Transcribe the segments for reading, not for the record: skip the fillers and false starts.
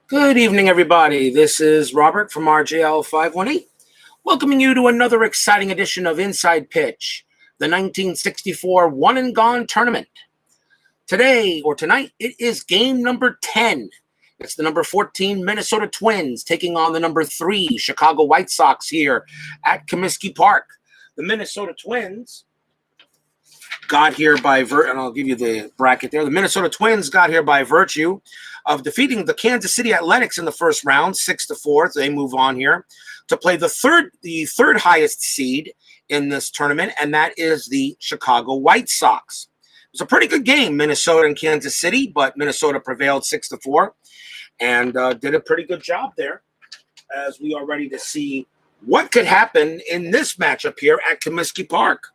Good evening, everybody. This is Robert from RJL 518, welcoming you to another exciting edition of Inside Pitch, the 1964 One and Gone Tournament. Tonight, it is game number 10. It's the number 14 Minnesota Twins taking on the number 3 Chicago White Sox here at Comiskey Park. The Minnesota Twins got here by and I'll give you the bracket there. The Minnesota Twins got here by virtue of defeating the Kansas City Athletics in the first round, 6-4. So they move on here to play the third highest seed in this tournament, and that is the Chicago White Sox. It was a pretty good game, Minnesota and Kansas City, but Minnesota prevailed 6-4 and did a pretty good job there, as we are ready to see what could happen in this matchup here at Comiskey Park.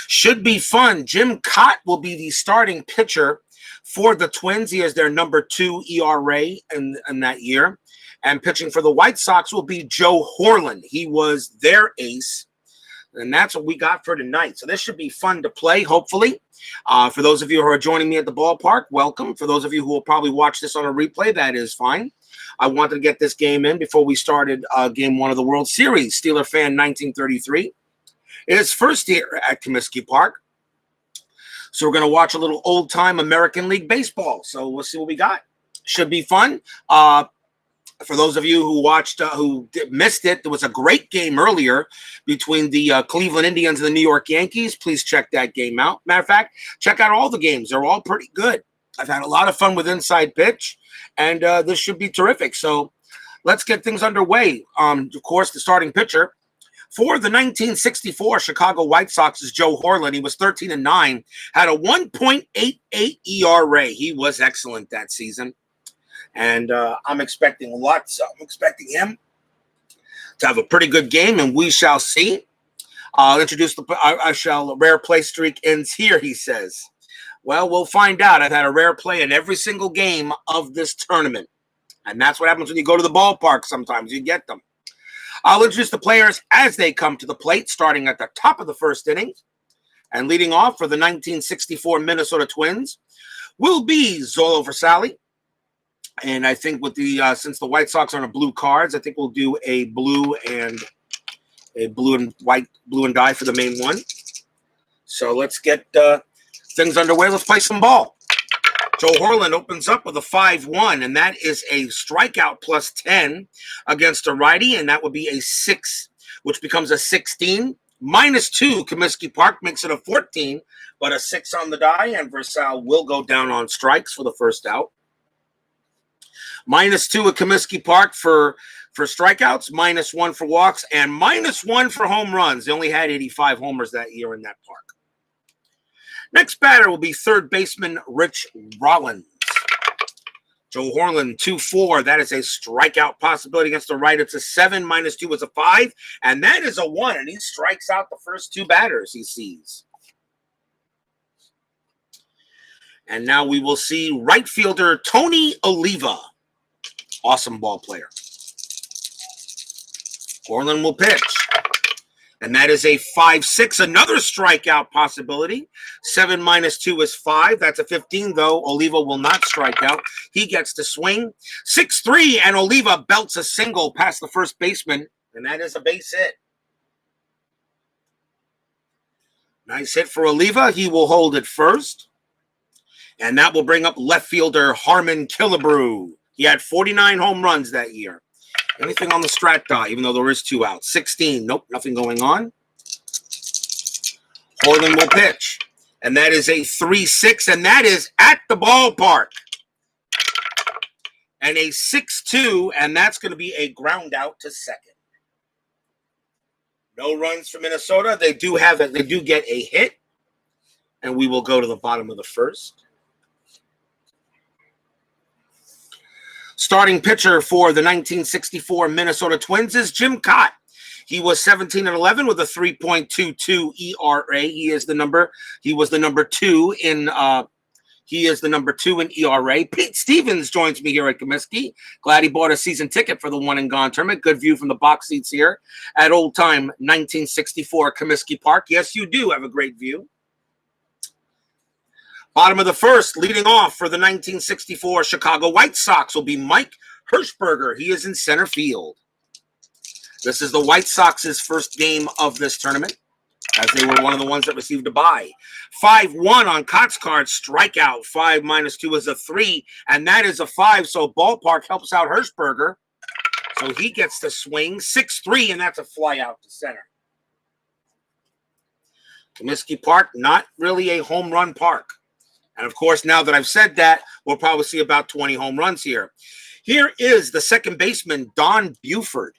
Should be fun. Jim Kaat will be the starting pitcher for the Twins. He is their number 2 ERA in that year. And pitching for the White Sox will be Joe Horlen. He was their ace. And that's what we got for tonight. So this should be fun to play, hopefully. For those of you who are joining me at the ballpark, welcome. For those of you who will probably watch this on a replay, that is fine. I wanted to get this game in before we started Game 1 of the World Series. Steeler fan 1933. It is first year at Comiskey Park. So we're going to watch a little old-time American League Baseball. So we'll see what we got. Should be fun. For those of you who watched, missed it, there was a great game earlier between the Cleveland Indians and the New York Yankees. Please check that game out. Matter of fact, check out all the games. They're all pretty good. I've had a lot of fun with Inside Pitch, and this should be terrific. So let's get things underway. Of course, the starting pitcher for the 1964 Chicago White Sox is Joe Horlen. He was 13-9, had a 1.88 ERA. He was excellent that season. And I'm expecting lots. I'm expecting him to have a pretty good game, and we shall see. I'll introduce rare play streak ends here, he says. Well, we'll find out. I've had a rare play in every single game of this tournament. And that's what happens when you go to the ballpark sometimes. You get them. I'll introduce the players as they come to the plate, starting at the top of the first inning. And leading off for the 1964 Minnesota Twins will be Zolo Versali. And I think with the since the White Sox are on blue cards, I think we'll do a blue and white, blue and dye for the main one. So let's get things underway. Let's play some ball. Joe Horlen opens up with a 5-1, and that is a strikeout plus 10 against a righty, and that would be a 6, which becomes a 16. -2, Comiskey Park makes it a 14, but a 6 on the die, and Versal will go down on strikes for the first out. -2 at Comiskey Park for strikeouts, -1 for walks, and -1 for home runs. They only had 85 homers that year in that park. Next batter will be third baseman Rich Rollins. Joe Horlen, 2-4. That is a strikeout possibility against the right. It's a 7, -2 is a 5, and that is a 1, and he strikes out the first 2 batters he sees. And now we will see right fielder Tony Oliva. Awesome ball player. Horlen will pitch. And that is a 5-6, another strikeout possibility. 7 -2 is 5. That's a 15, though. Oliva will not strike out. He gets to swing. 6-3, and Oliva belts a single past the first baseman, and that is a base hit. Nice hit for Oliva. He will hold it first. And that will bring up left fielder Harmon Killebrew. He had 49 home runs that year. Anything on the strat die, even though there is 2 outs. 16. Nope, nothing going on. Horlen will pitch. And that is a 3-6, and that is at the ballpark. And a 6-2, and that's going to be a ground out to second. No runs for Minnesota. They do get a hit. And we will go to the bottom of the first. Starting pitcher for the 1964 Minnesota Twins is Jim Kaat. He was 17-11 with a 3.22 ERA. He was the number 2 in ERA. Pete Stevens joins me here at Comiskey. Glad he bought a season ticket for the One and Gone tournament. Good view from the box seats here at old time 1964 Comiskey Park. Yes, you do have a great view. Bottom of the first, leading off for the 1964 Chicago White Sox will be Mike Hirschberger. He is in center field. This is the White Sox's first game of this tournament, as they were one of the ones that received a bye. 5-1 on Kaat's card, strikeout. 5 minus 2 is a 3, and that is a 5, so ballpark helps out Hirschberger. So he gets to swing. 6-3, and that's a fly out to center. Comiskey Park, not really a home run park. And, of course, now that I've said that, we'll probably see about 20 home runs here. Here is the second baseman, Don Buford.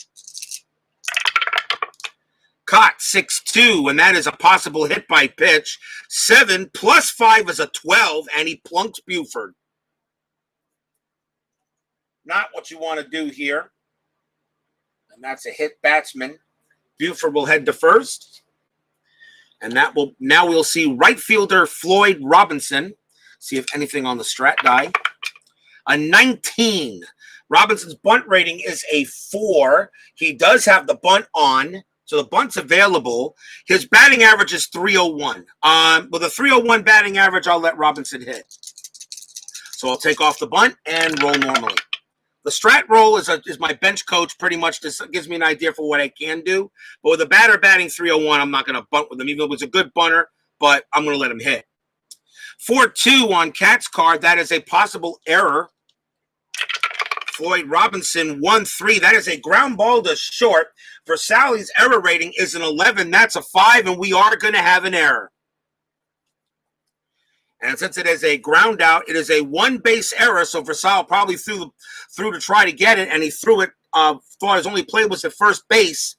Kaat, 6-2, and that is a possible hit by pitch. 7 plus 5 is a 12, and he plunks Buford. Not what you want to do here. And that's a hit batsman. Buford will head to first. And that will now we'll see right fielder Floyd Robinson. See if anything on the strat die. A 19. Robinson's bunt rating is a 4. He does have the bunt on. So the bunt's available. His batting average is 301. With a 301 batting average, I'll let Robinson hit. So I'll take off the bunt and roll normally. The strat roll is my bench coach, pretty much gives me an idea for what I can do. But with a batter batting 301, I'm not going to bunt with him, even though it was a good bunter, but I'm going to let him hit. 4-2 on Kaat's card. That is a possible error. Floyd Robinson, 1-3. That is a ground ball to short. Versalli's error rating is an 11. That's a 5, and we are going to have an error. And since it is a ground out, it is a one-base error, so Versalli probably threw to try to get it, and he threw it, thought his only play was at first base,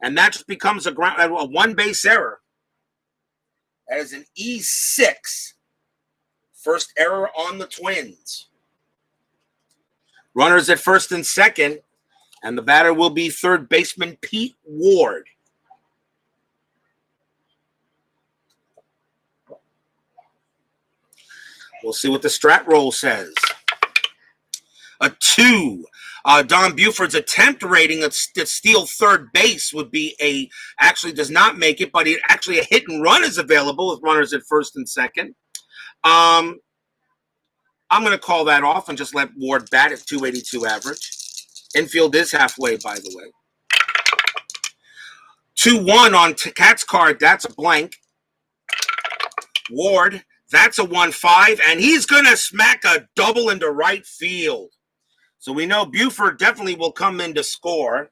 and that just becomes a one-base error. That is an E6. First error on the Twins. Runners at first and second, and the batter will be third baseman Pete Ward. We'll see what the strat roll says. A 2. Don Buford's attempt rating to steal third base would be actually does not make it, but actually a hit and run is available with runners at first and second. I'm going to call that off and just let Ward bat at 282 average. Infield is halfway, by the way. 2-1 on Kaat's card. That's a blank. Ward, that's a 1-5, and he's going to smack a double into right field. So we know Buford definitely will come in to score.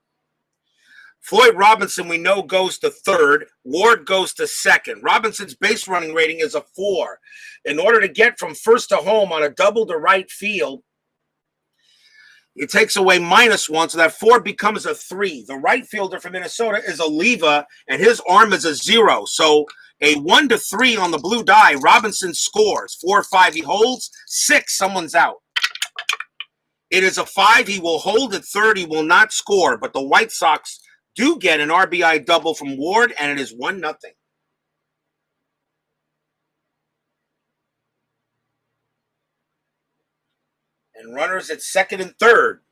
Floyd Robinson, we know, goes to third. Ward goes to second. Robinson's base running rating is a 4. In order to get from first to home on a double to right field, it takes away -1, so that 4 becomes a 3. The right fielder for Minnesota is Oliva, and his arm is a 0. So a 1-3 on the blue die. Robinson scores. 4-5, he holds. 6, someone's out. It is a 5. He will hold at third. He will not score, but the White Sox do get an RBI double from Ward, and it is 1-0. And runners at second and third.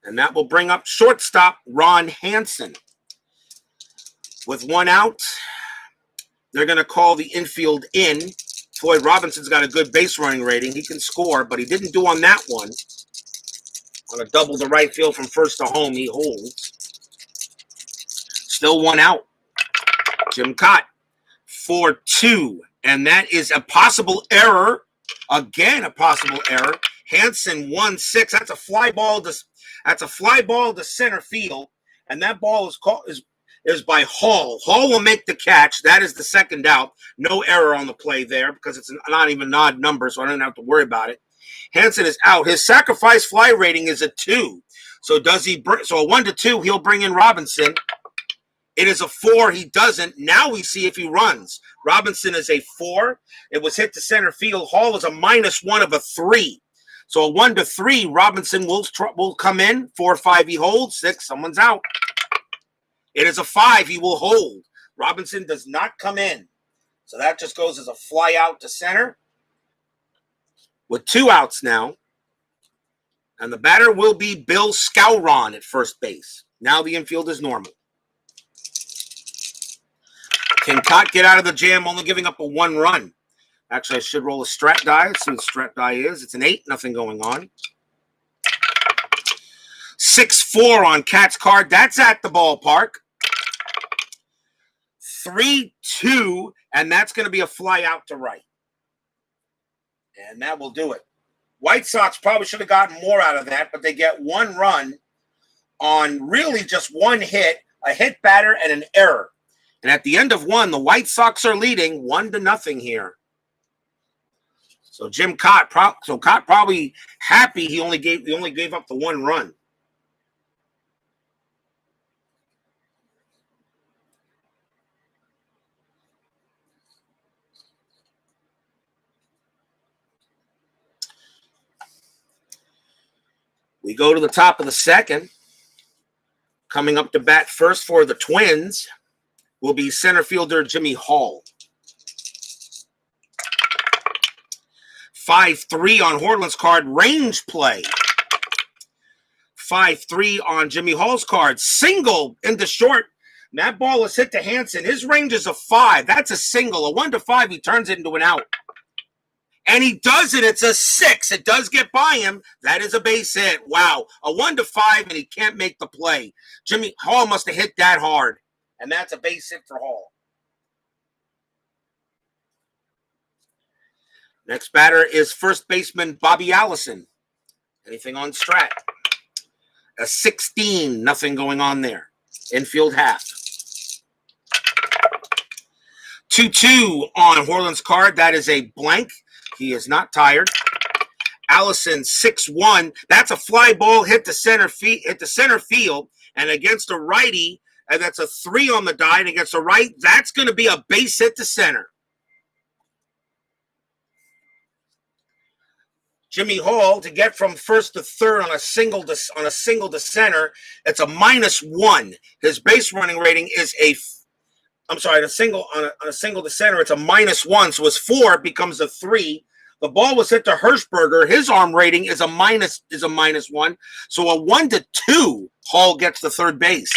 And that will bring up shortstop Ron Hansen. With 1 out, they're going to call the infield in. Floyd Robinson's got a good base running rating. He can score, but he didn't do on that one. On a double to right field from first to home, he holds. Still 1 out. Jim Kaat, 4-2. And that is a possible error. Again, a possible error. Hansen, 1-6. That's a fly ball to center field. And that ball is by Hall. Hall will make the catch. That is the second out. No error on the play there because it's not even an odd number, so I don't have to worry about it. Hansen is out. His sacrifice fly rating is a 2. So a 1-2, he'll bring in Robinson. It is a 4. He doesn't. Now we see if he runs. Robinson is a 4. It was hit to center field. Hall is a -1 of a 3. So a 1-3, Robinson will come in. 4-5, he holds. 6, someone's out. It is a 5. He will hold. Robinson does not come in. So that just goes as a fly out to center. With 2 outs now. And the batter will be Bill Skowron at first base. Now the infield is normal. Can Kaat get out of the jam, only giving up a 1 run? Actually, I should roll a strat die. Let's see what strat die is. It's an 8, nothing going on. 6-4 on Kaat's card. That's at the ballpark. 3-2, and that's going to be a fly out to right. And that will do it. White Sox probably should have gotten more out of that, but they get 1 run on really just 1 hit, a hit batter, and an error. And at the end of 1, the White Sox are leading 1-0 here. So Kaat probably happy he only gave up the 1 run. We go to the top of the second. Coming up to bat first for the Twins will be center fielder Jimmy Hall. 5-3 on Horlen's card, range play. 5-3 on Jimmy Hall's card, single into short. That ball was hit to Hansen. His range is a 5. That's a single. A 1-5, he turns it into an out. And he does it. It's a 6. It does get by him. That is a base hit. Wow. A 1-5, and he can't make the play. Jimmy Hall must have hit that hard. And that's a base hit for Hall. Next batter is first baseman Bobby Allison. Anything on strat? A 16. Nothing going on there. Infield half. 2-2 on Horlen's card. That is a blank. He is not tired. Allison 6-1. That's a fly ball hit to center field, and against a righty, and that's a 3 on the die. And against a right, that's going to be a base hit to center. Jimmy Hall to get from first to third on a single to center. It's a -1. His base running rating is a single to center. It's a -1. So his 4 becomes a 3. The ball was hit to Hirschberger. His arm rating is a -1. So a 1-2. Hall gets the third base.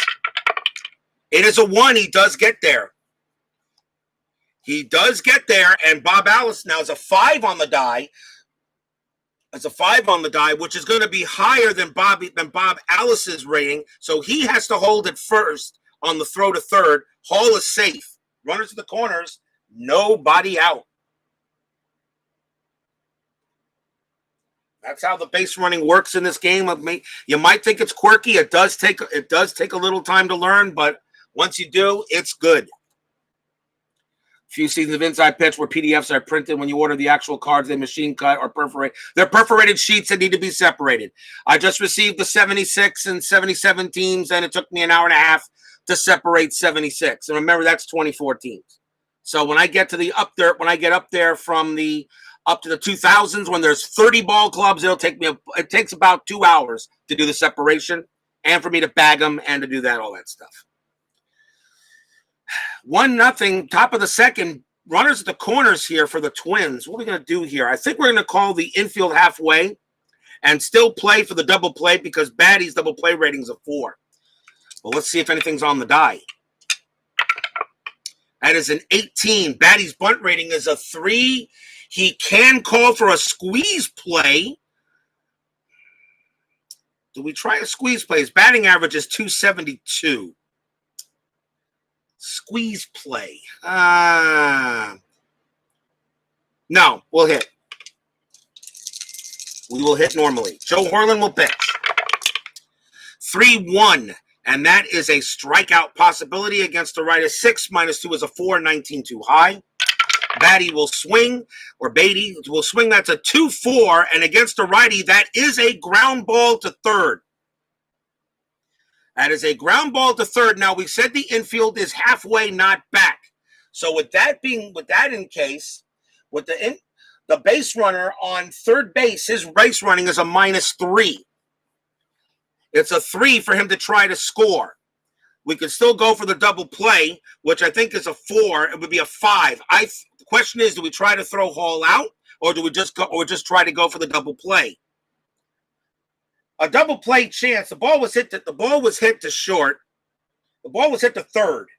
It is a 1. He does get there. And Bob Allison now is a 5 on the die. It's a 5 on the die, which is going to be higher than Bob Allison's rating. So he has to hold it first on the throw to third. Hall is safe. Runners to the corners. Nobody out. That's how the base running works in this game. You might think it's quirky. It does take a little time to learn, but once you do, it's good. Few seasons of Inside Pitch where PDFs are printed. When you order the actual cards, they machine cut or perforate. They're perforated sheets that need to be separated. I just received the 76 and 77 teams, and it took me an hour and a half to separate 76. And remember, that's 24 teams. So when I get to up there from the up to the 2000s, when there's 30 ball clubs, it takes about 2 hours to do the separation and for me to bag them and to do all that stuff. 1-0, top of the second. Runners at the corners here for the Twins. What are we going to do here? I think we're going to call the infield halfway and still play for the double play because Batty's double play rating is a 4. Well, let's see if anything's on the die. That is an 18. Batty's bunt rating is a 3. He can call for a squeeze play. Do we try a squeeze play? His batting average is 272. Squeeze play. No, we'll hit. We will hit normally. Joe Horlen will pitch. 3-1. And that is a strikeout possibility against the right of 6. -2 is a 4. 19 too high. Batty will swing, or Beatty will swing. That's a 2-4. And against the righty, that is a ground ball to third. That is a ground ball to third. Now, we said the infield is halfway, not back. So with that in case, with the base runner on third base, his base running is a -3. It's a 3 for him to try to score. We could still go for the double play, which I think is a 4. It would be a 5. The question is, do we try to throw Hall out, or do we just try to go for the double play? A double play chance. The ball was hit to short. The ball was hit to third.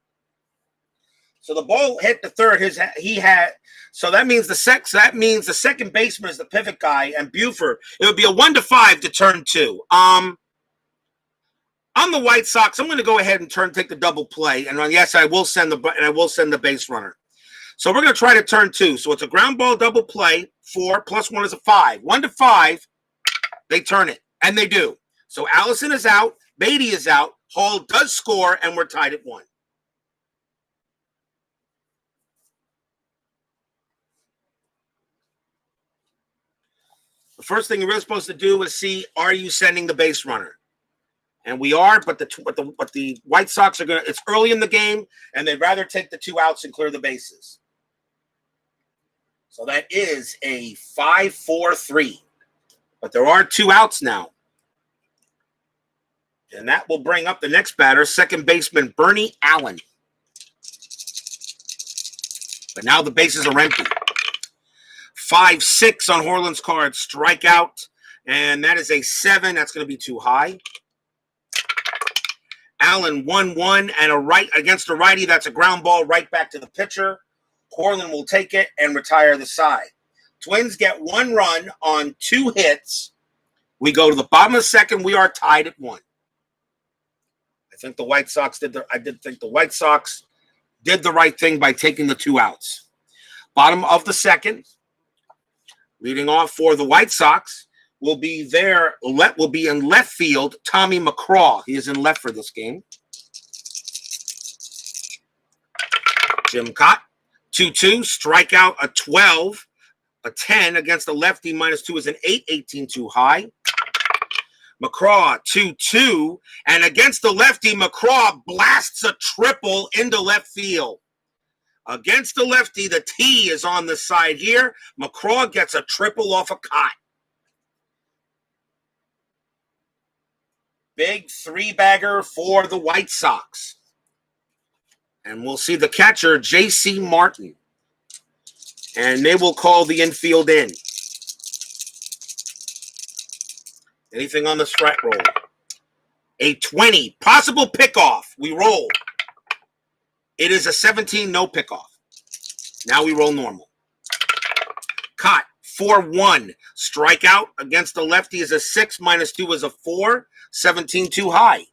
So the ball hit the third. So that means the second baseman is the pivot guy, and Buford. It would be a 1-5 to turn 2. On the White Sox, I'm going to go ahead and take the double play, and yes, I will send the base runner. So we're going to try to turn 2. So it's a ground ball double play. 4 plus 1 is a 5. 1-5. They turn it, and they do. So Allison is out. Beatty is out. Hall does score, and we're tied at 1. The first thing you're really supposed to do is see, are you sending the base runner? And we are, but the White Sox are it's early in the game, and they'd rather take the 2 outs and clear the bases. So that is a 5-4-3. But there are 2 outs now. And that will bring up the next batter, second baseman Bernie Allen. But now the bases are empty. 5-6 on Horlen's card, strikeout. And that is a 7. That's going to be too high. Allen 1-1 and a right against a righty. That's a ground ball right back to the pitcher. Horlen will take it and retire the side. Twins get 1 run on 2 hits. We go to the bottom of the second. We are tied at 1. I think the White Sox I did think the White Sox did the right thing by taking the 2 outs. Bottom of the second. Leading off for the White Sox will be in left field, Tommy McCraw. He is in left for this game. Jim Kaat, 2-2, strikeout, a 12, a 10 against the lefty, -2 is an 8, 18 too high. McCraw, 2-2, and against the lefty, McCraw blasts a triple into left field. Against the lefty, the T is on the side here. McCraw gets a triple off a Kaat. Big 3-bagger for the White Sox. And we'll see the catcher, J.C. Martin. And they will call the infield in. Anything on the strike roll? A 20. Possible pickoff. We roll. It is a 17, no pickoff. Now we roll normal. Kaat, 4-1. Strikeout against the lefty is a 6, -2 is a 4. 17 too high.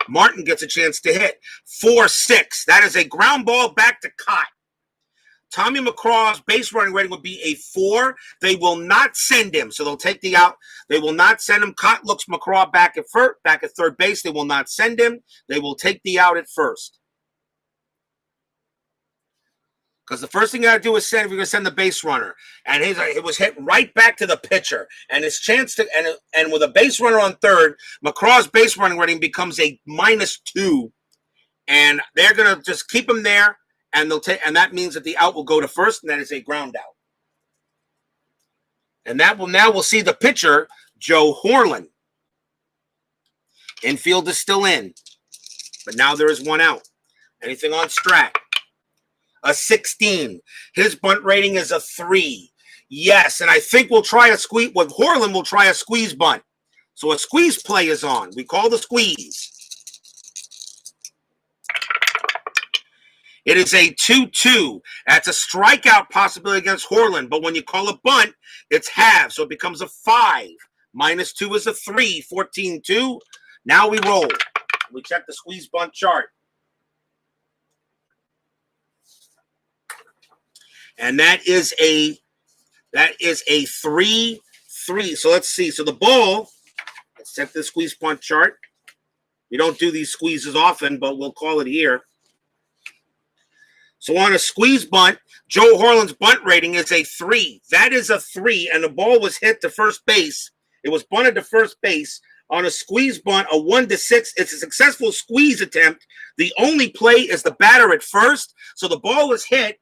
Martin gets a chance to hit. 4-6. That is a ground ball back to Kaat. Tommy McCraw's base running rating would be a 4. They will not send him, so they'll take the out. They will not send him. Kaat looks McCraw back at third base. They will not send him. They will take the out at first. Because the first thing you got to do is send if you're going to send the base runner. And it was hit right back to the pitcher. And his chance to and with a base runner on third, McCraw's base running rating becomes a -2. And they're going to just keep him there. And that means that the out will go to first, and that is a ground out. And we'll see the pitcher, Joe Horlen. Infield is still in. But now there is 1 out. Anything on Strat? A 16. His bunt rating is a 3. Yes, and I think we'll try a squeeze. With Horlen, we'll try a squeeze bunt. So a squeeze play is on. We call the squeeze. It is a 2-2. That's a strikeout possibility against Horlen. But when you call a bunt, it's half. So it becomes a 5. -2 is a 3. 14-2. Now we roll. We check the squeeze bunt chart. And that is a 3-3. So let's see. So the ball, let's check the squeeze bunt chart. We don't do these squeezes often, but we'll call it here. So on a squeeze bunt, Joe Horlen's bunt rating is a 3. That is a 3, and the ball was hit to first base. It was bunted to first base. On a squeeze bunt, a 1-6, it's a successful squeeze attempt. The only play is the batter at first. So the ball was hit.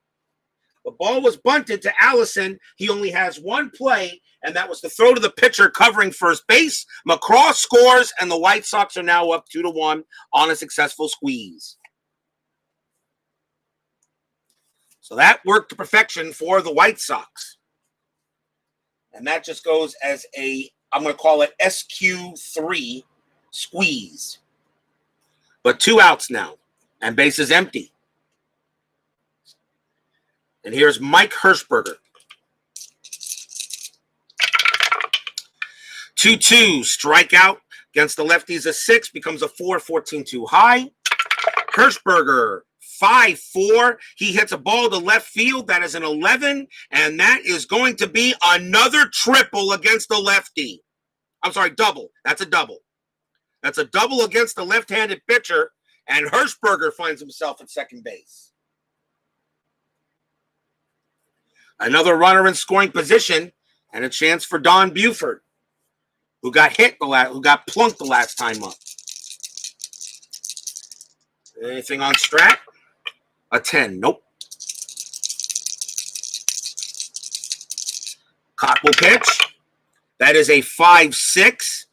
The ball was bunted to Allison. He only has 1 play, and that was the throw to the pitcher covering first base. McCraw scores, and the White Sox are now up 2-1 on a successful squeeze. So that worked to perfection for the White Sox. And that just goes as I'm going to call it SQ3 squeeze. But 2 outs now, and base is empty. And here's Mike Hirschberger. 2-2, strikeout against the lefties, a 6, becomes a 4, 14 too high. Hirschberger, 5-4. He hits a ball to left field. That is an 11, and that is going to be another triple against the lefty. I'm sorry, double. That's a double. That's a double against the left-handed pitcher, and Hirschberger finds himself at second base. Another runner in scoring position, and a chance for Don Buford, who got plunked the last time up. Anything on Strat? A 10. Nope. Kaat will pitch. That is a 5-6.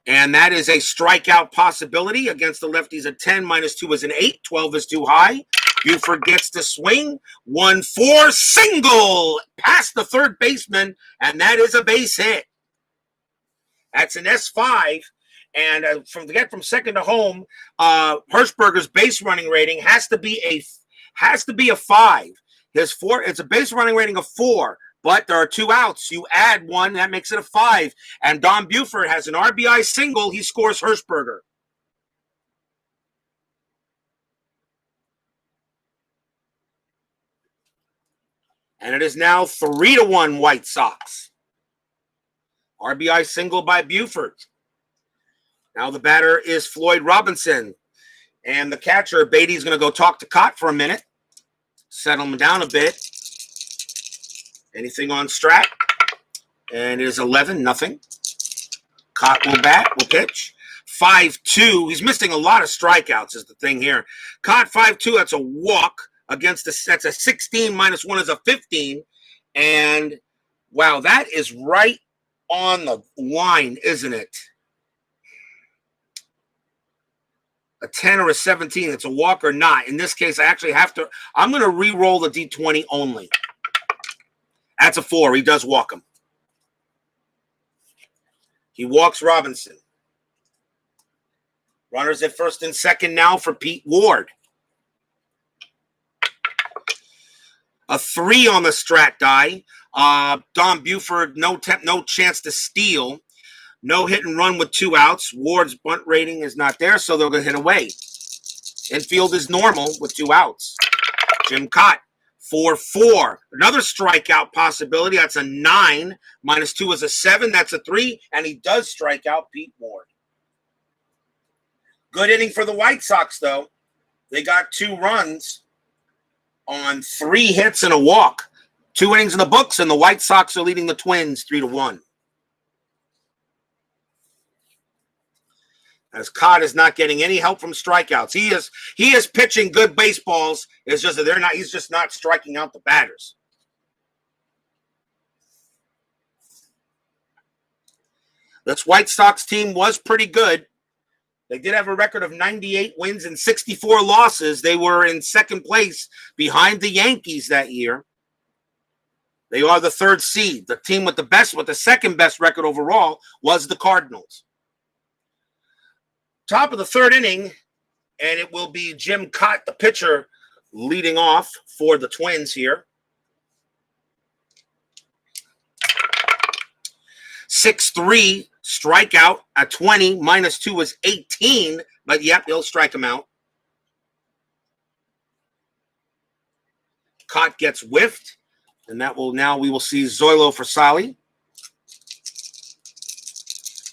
And that is a strikeout possibility against the lefties. A 10 minus 2 is an 8. 12 is too high. Buford gets to swing. 1-4 single past the third baseman. And that is a base hit. That's an S5. And from second to home, Hirschberger's base running rating has to be a 5. It's a base running rating of 4, but there are 2 outs. You add 1, that makes it a 5. And Don Buford has an RBI single. He scores Hirschberger. And it is now 3-1 White Sox. RBI single by Buford. Now the batter is Floyd Robinson. And the catcher, Beatty's going to go talk to Kaat for a minute. Settle him down a bit. Anything on Strat? And it is 11, nothing. Kaat will pitch. 5-2. He's missing a lot of strikeouts is the thing here. Kaat 5-2, that's a walk against that's a 16 minus 1 is a 15. And wow, that is right on the line, isn't it? A 10 or a 17, it's a walk or not. In this case, I actually I'm going to re-roll the D20 only. That's a 4. He does walk him. He walks Robinson. Runners at first and second now for Pete Ward. A 3 on the Strat die. Don Buford, no chance to steal. No hit and run with 2 outs. Ward's bunt rating is not there, so they're going to hit away. Infield is normal with 2 outs. Jim Kaat, 4-4. Another strikeout possibility. That's a 9. Minus 2 is a 7. That's a 3. And he does strike out Pete Ward. Good inning for the White Sox, though. They got 2 runs on 3 hits and a walk. 2 innings in the books, and the White Sox are leading the Twins 3-1. As Kaat is not getting any help from strikeouts. He is pitching good baseballs. It's just that he's just not striking out the batters. This White Sox team was pretty good. They did have a record of 98 wins and 64 losses. They were in second place behind the Yankees that year. They are the 3rd seed. The team with the second best record overall was the Cardinals. Top of the 3rd inning, and it will be Jim Kaat, the pitcher, leading off for the Twins here. 6-3, strikeout at 20, minus 2 is 18, but yep, they'll strike him out. Kaat gets whiffed, and we will see Zoilo for Sali.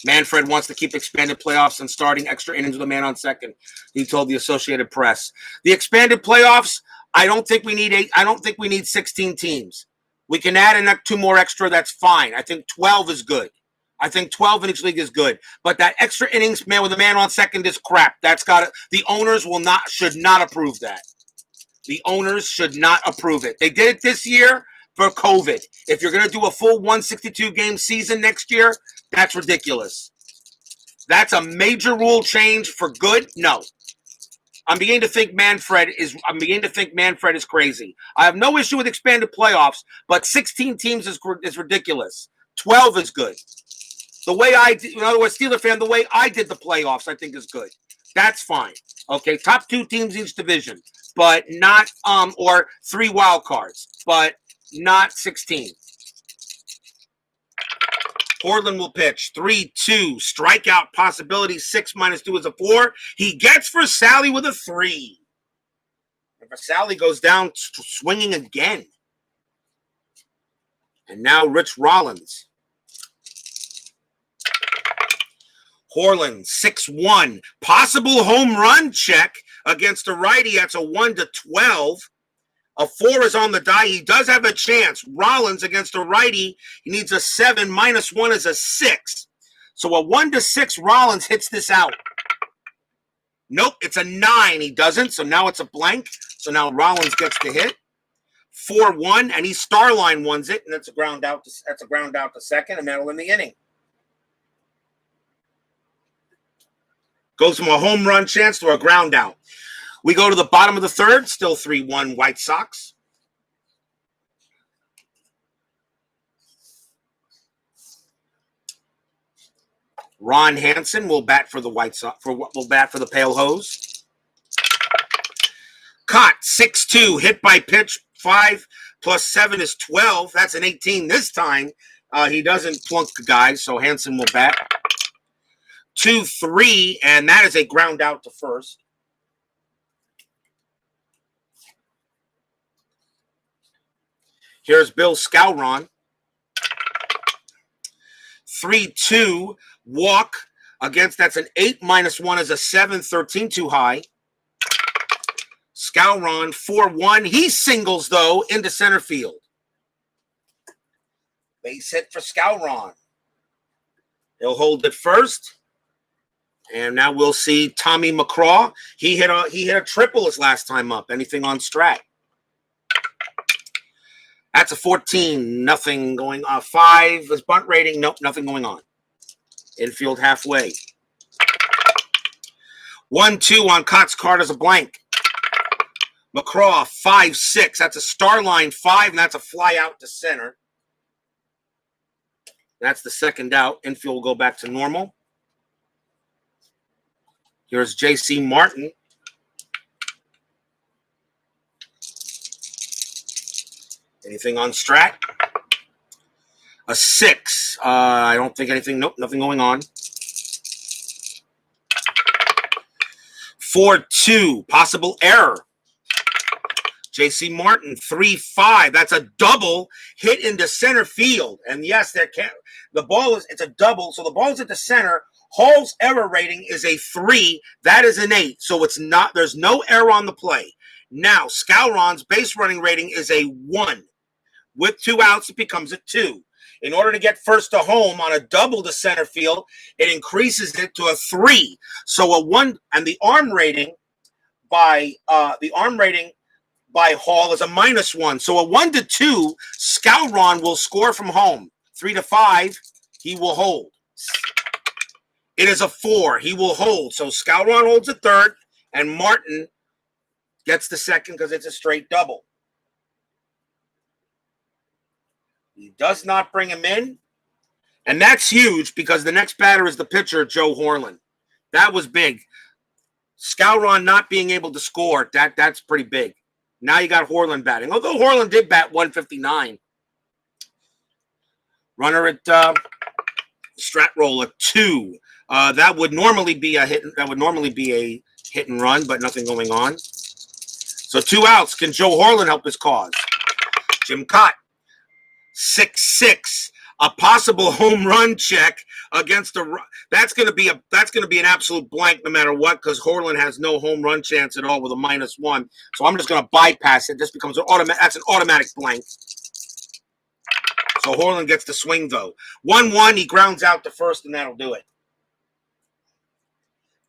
Manfred wants to keep expanded playoffs and starting extra innings with a man on second. He told the Associated Press. The expanded playoffs, I don't think we need 8. I don't think we need 16 teams. We can add in 2 more extra. That's fine. I think 12 is good. I think 12 in each league is good. But that extra innings man with a man on second is crap. The owners should not approve that. The owners should not approve it. They did it this year for COVID. If you're going to do a full 162 game season next year, that's ridiculous. That's a major rule change for good. No. I'm beginning to think Manfred is crazy. I have no issue with expanded playoffs, but 16 teams is ridiculous. 12 is good. In other words, Steeler fan, the way I did the playoffs, I think is good. That's fine. Okay, top 2 teams each division, but not or 3 wild cards, but not 16. Horlen will pitch 3-2, strikeout possibility. 6 - 2 is a 4. He gets for Sally with a 3. And Sally goes down swinging again. And now Rich Rollins. Horlen, 6-1. Possible home run check against a righty. That's a 1-12. A 4 is on the die. He does have a chance. Rollins against a righty. He needs a 7. -1 is a 6. So a 1-6, Rollins hits this out. Nope, it's a 9. He doesn't. So now it's a blank. So now Rollins gets the hit. 4-1, and he Starline ones it, and that's a ground out. That's a ground out to second, and that'll end the inning. Goes from a home run chance to a ground out. We go to the bottom of the third, still 3-1 White Sox. Ron Hansen will bat for the White Sox. Will bat for the Pale Hose. Kaat, 6-2, hit by pitch. 5 + 7 is 12. That's an 18 this time. He doesn't plunk the guy, so Hansen will bat. 2-3, and that is a ground out to first. Here's Bill Skowron. 3-2, walk against, that's an 8 - 1 is a 7, 13 too high. Skowron, 4-1. He singles, though, into center field. Base hit for Skowron. He'll hold it first. And now we'll see Tommy McCraw. He hit a triple his last time up. Anything on Strat? That's a 14. Nothing going on. 5 is bunt rating. Nope, nothing going on. Infield halfway. 1-2 on Kaat's card as a blank. McCraw, 5-6. That's a Starline 5, and that's a fly out to center. That's the second out. Infield will go back to normal. Here's J.C. Martin. Anything on Strat? A 6. I don't think anything. Nope, nothing going on. 4-2. Possible error. J.C. Martin, 3-5. That's a double hit into center field. And yes, it's a double. So the ball's at the center. Hall's error rating is a 3. That is an 8. So there's no error on the play. Now, Skowron's base running rating is a 1. With 2 outs, it becomes a 2. In order to get first to home on a double to center field, it increases it to a 3. So a 1, and the arm rating by Hall is a -1. So a 1-2, Skowron will score from home. 3-5, he will hold. It is a 4. He will hold. So Skowron holds the third, and Martin gets the second because it's a straight double. He does not bring him in, and that's huge because the next batter is the pitcher, Joe Horlen. That was big. Skowron not being able to score, that's pretty big. Now you got Horlen batting. Although Horlen did bat 159. Runner at Strat roll a 2. That would normally be a hit. That would normally be a hit and run, but nothing going on. So 2 outs. Can Joe Horlen help his cause? Jim Kaat, 6-6. A possible home run check against that's going to be an absolute blank no matter what, because Horlen has no home run chance at all with a -1. So I'm just going to bypass it. This becomes that's an automatic blank. So Horlen gets the swing though. 1-1. He grounds out to first, and that'll do it.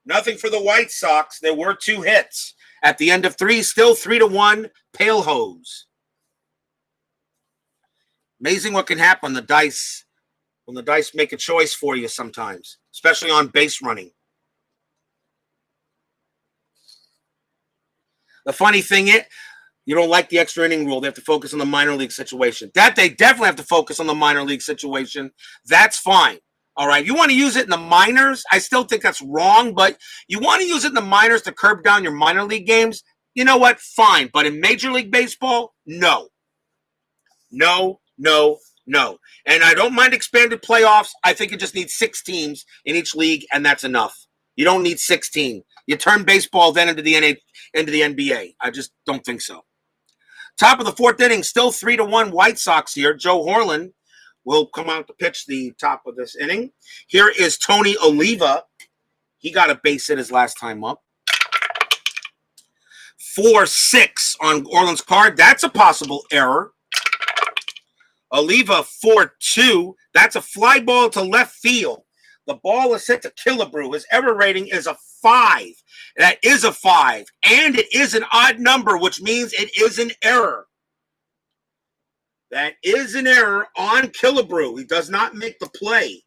Nothing for the White Sox. There were 2 hits at the end of 3. Still 3-1. Pale Hose. Amazing what can happen when the dice make a choice for you sometimes, especially on base running. The funny thing is, you don't like the extra inning rule. They have to focus on the minor league situation. That they definitely have to focus on the minor league situation. That's fine. All right. You want to use it in the minors? I still think that's wrong, but you want to use it in the minors to curb down your minor league games? You know what? Fine. But in Major League Baseball, no. No, no, no. And I don't mind expanded playoffs. I think it just needs 6 teams in each league, and that's enough. You don't need 16. You turn baseball then into the NBA. I just don't think so. Top of the 4th inning, still 3-1 White Sox here. Joe Horlen will come out to pitch the top of this inning. Here is Tony Oliva. He got a base hit his last time up. 4-6 on Orland's card. That's a possible error. Oliva 4-2. That's a fly ball to left field. The ball is hit to Killebrew. His error rating is a 5. That is a 5. And it is an odd number, which means it is an error. That is an error on Killebrew. He does not make the play.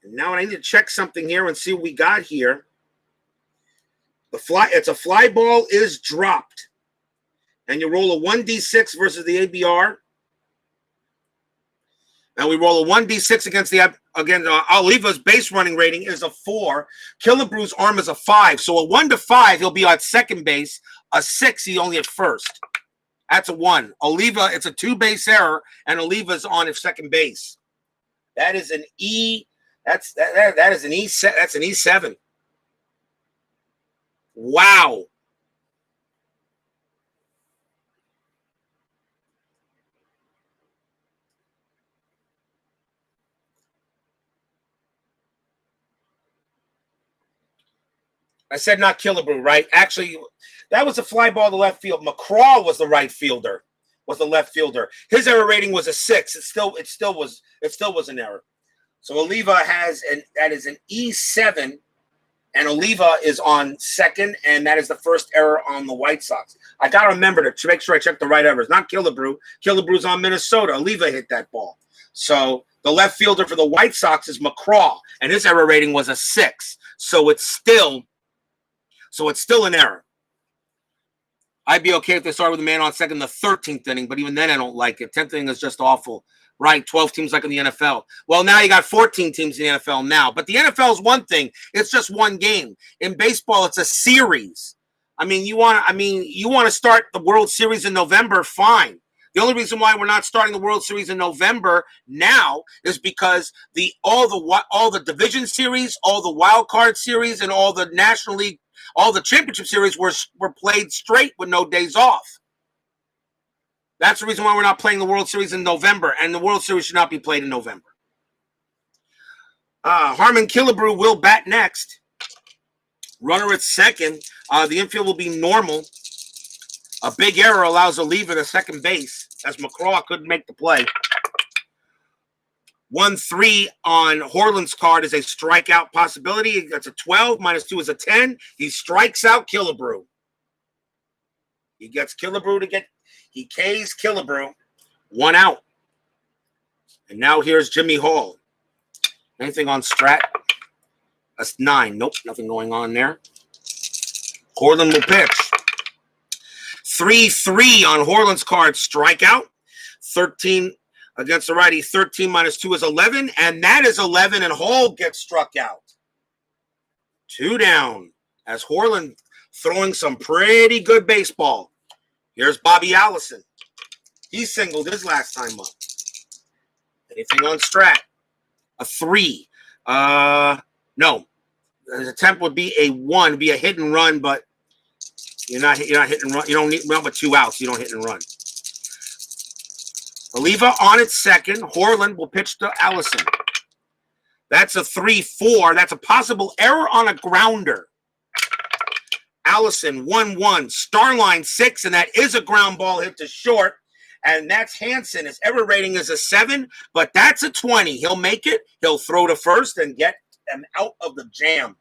And now I need to check something here and see what we got here. It's a fly ball is dropped. And you roll a 1d6 versus the ABR. And we roll a 1d6 against Oliva's base running rating is a 4. Killebrew's arm is a 5. So a 1 to 5, he'll be at second base. A 6, he only at first. That's a 1. Oliva, it's a 2-base error, and Oliva's on his second base. That is an E. That is an E. That's an E7. Wow. I said not Killebrew, right? Actually, that was a fly ball to left field. McCraw was the right fielder, was the left fielder. His error rating was a 6. It still was an error. So Oliva that is an E7, and Oliva is on second, and that is the first error on the White Sox. I got to remember to make sure I check the right errors. Not Killebrew. Killebrew's on Minnesota. Oliva hit that ball. So the left fielder for the White Sox is McCraw, and his error rating was a 6. So it's still an error. I'd be okay if they start with a man on second in the 13th inning, but even then I don't like it. 10th inning is just awful. Right, 12 teams like in the NFL. Well, now you got 14 teams in the NFL now. But the NFL is one thing. It's just one game. In baseball, it's a series. You want to start the World Series in November, fine. The only reason why we're not starting the World Series in November now is because all the division series, all the wild card series, and all the National League, all the championship series were played straight with no days off. That's the reason why we're not playing the World Series in November, and the World Series should not be played in November. Harmon Killebrew will bat next. Runner at second. The infield will be normal. A big error allows Oliva to second base, as McCraw couldn't make the play. 1-3 on Horlen's card is a strikeout possibility. That's a 12. -2 is a 10. He strikes out Killebrew. He gets Killebrew He Ks Killebrew. 1 out. And now here's Jimmy Hall. Anything on Strat? That's 9. Nope, nothing going on there. Horlen will pitch. 3-3 on Horlen's card. Strikeout. 13 against the righty. 13 -2 is 11. And that is 11, and Hall gets struck out. 2 down. As Horlen throwing some pretty good baseball. Here's Bobby Allison. He singled his last time up. Anything on Strat? A 3. No. His attempt would be a 1, be a hit and run, but you're not hit and run. You don't need run with 2 outs. You don't hit and run. Oliva on its second. Horlen will pitch to Allison. That's a 3-4. That's a possible error on a grounder. Allison 1-1. Starline 6, and that is a ground ball hit to short. And that's Hansen. His error rating is a 7, but that's a 20. He'll make it. He'll throw to first and get them out of the jam.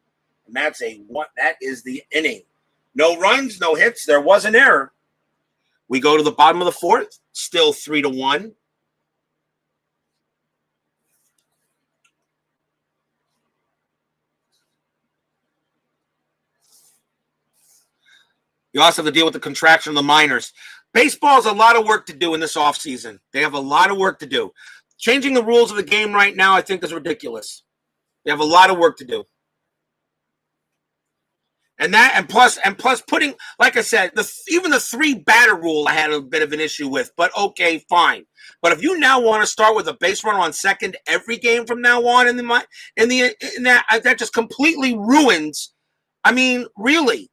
And that's that is the inning. No runs, no hits. There was an error. We go to the bottom of the 4th. Still 3-1. You also have to deal with the contraction of the minors. Baseball has a lot of work to do in this offseason. They have a lot of work to do. Changing the rules of the game right now, I think, is ridiculous. They have a lot of work to do. And plus putting, like I said, even the 3-batter rule I had a bit of an issue with, but okay, fine. But if you now want to start with a base runner on second every game from now on, that just completely ruins. I mean, really.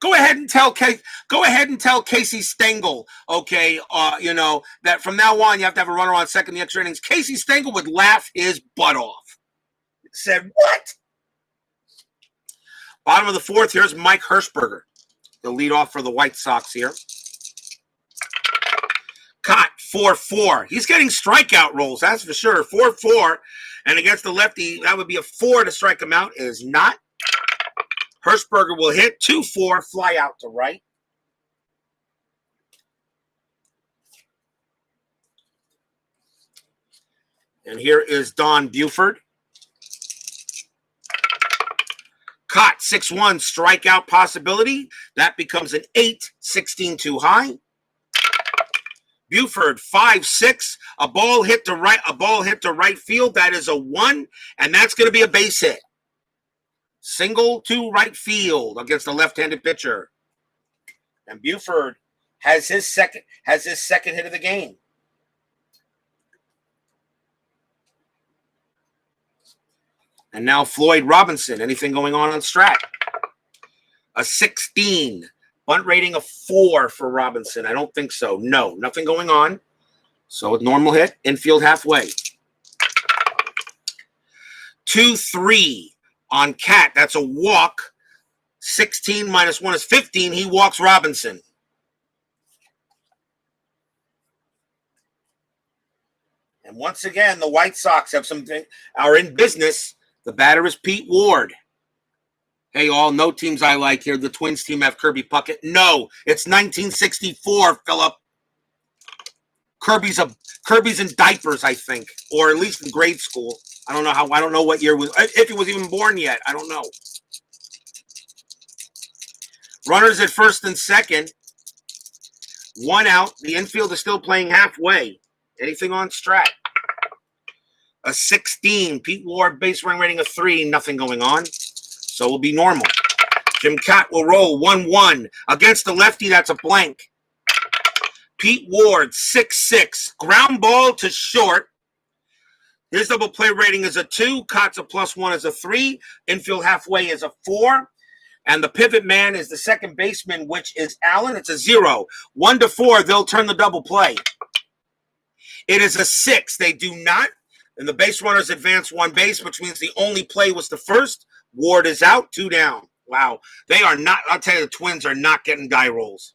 Go ahead and tell Casey Stengel, okay, that from now on you have to have a runner on second in the extra innings. Casey Stengel would laugh his butt off. Said what? Bottom of the fourth, here's Mike Hirschberger. He'll lead off for the White Sox here. Kaat, 4-4. He's getting strikeout rolls, that's for sure. 4-4. And against the lefty, that would be a 4 to strike him out. It is not. Hirschberger will hit 2-4, fly out to right. And here is Don Buford. Kaat, 6-1, strikeout possibility. That becomes an 8, 16 too high. Buford, 5-6, a ball hit to right field. That is a 1, and that's going to be a base hit. Single to right field against a left-handed pitcher. And Buford has his second hit of the game. And now Floyd Robinson. Anything going on Strat? A 16. Bunt rating of 4 for Robinson. I don't think so. No, nothing going on. So a normal hit. Infield halfway. 2-3 on Kaat. That's a walk. 16 minus 1 is 15. He walks Robinson. And once again, the White Sox are in business. The batter is Pete Ward. Hey, all, no teams I like here. The Twins team have Kirby Puckett. No, it's 1964, Philip. Kirby's in diapers, I think, or at least in grade school. I don't know what year was, if he was even born yet. I don't know. Runners at first and second. 1 out. The infield is still playing halfway. Anything on Strat? A 16. Pete Ward, base running rating of 3. Nothing going on. So we'll be normal. Jim Kaat will roll 1-1. Against the lefty, that's a blank. Pete Ward, 6-6. Ground ball to short. His double play rating is a 2. Kaat's a +1 is a 3. Infield halfway is a 4. And the pivot man is the second baseman, which is Allen. It's a 0. 1 to 4, they'll turn the double play. It is a 6. They do not. And the base runners advance 1 base, which means the only play was the first. Ward is out, 2 down. Wow. They are not, I'll tell you, the Twins are not getting die rolls.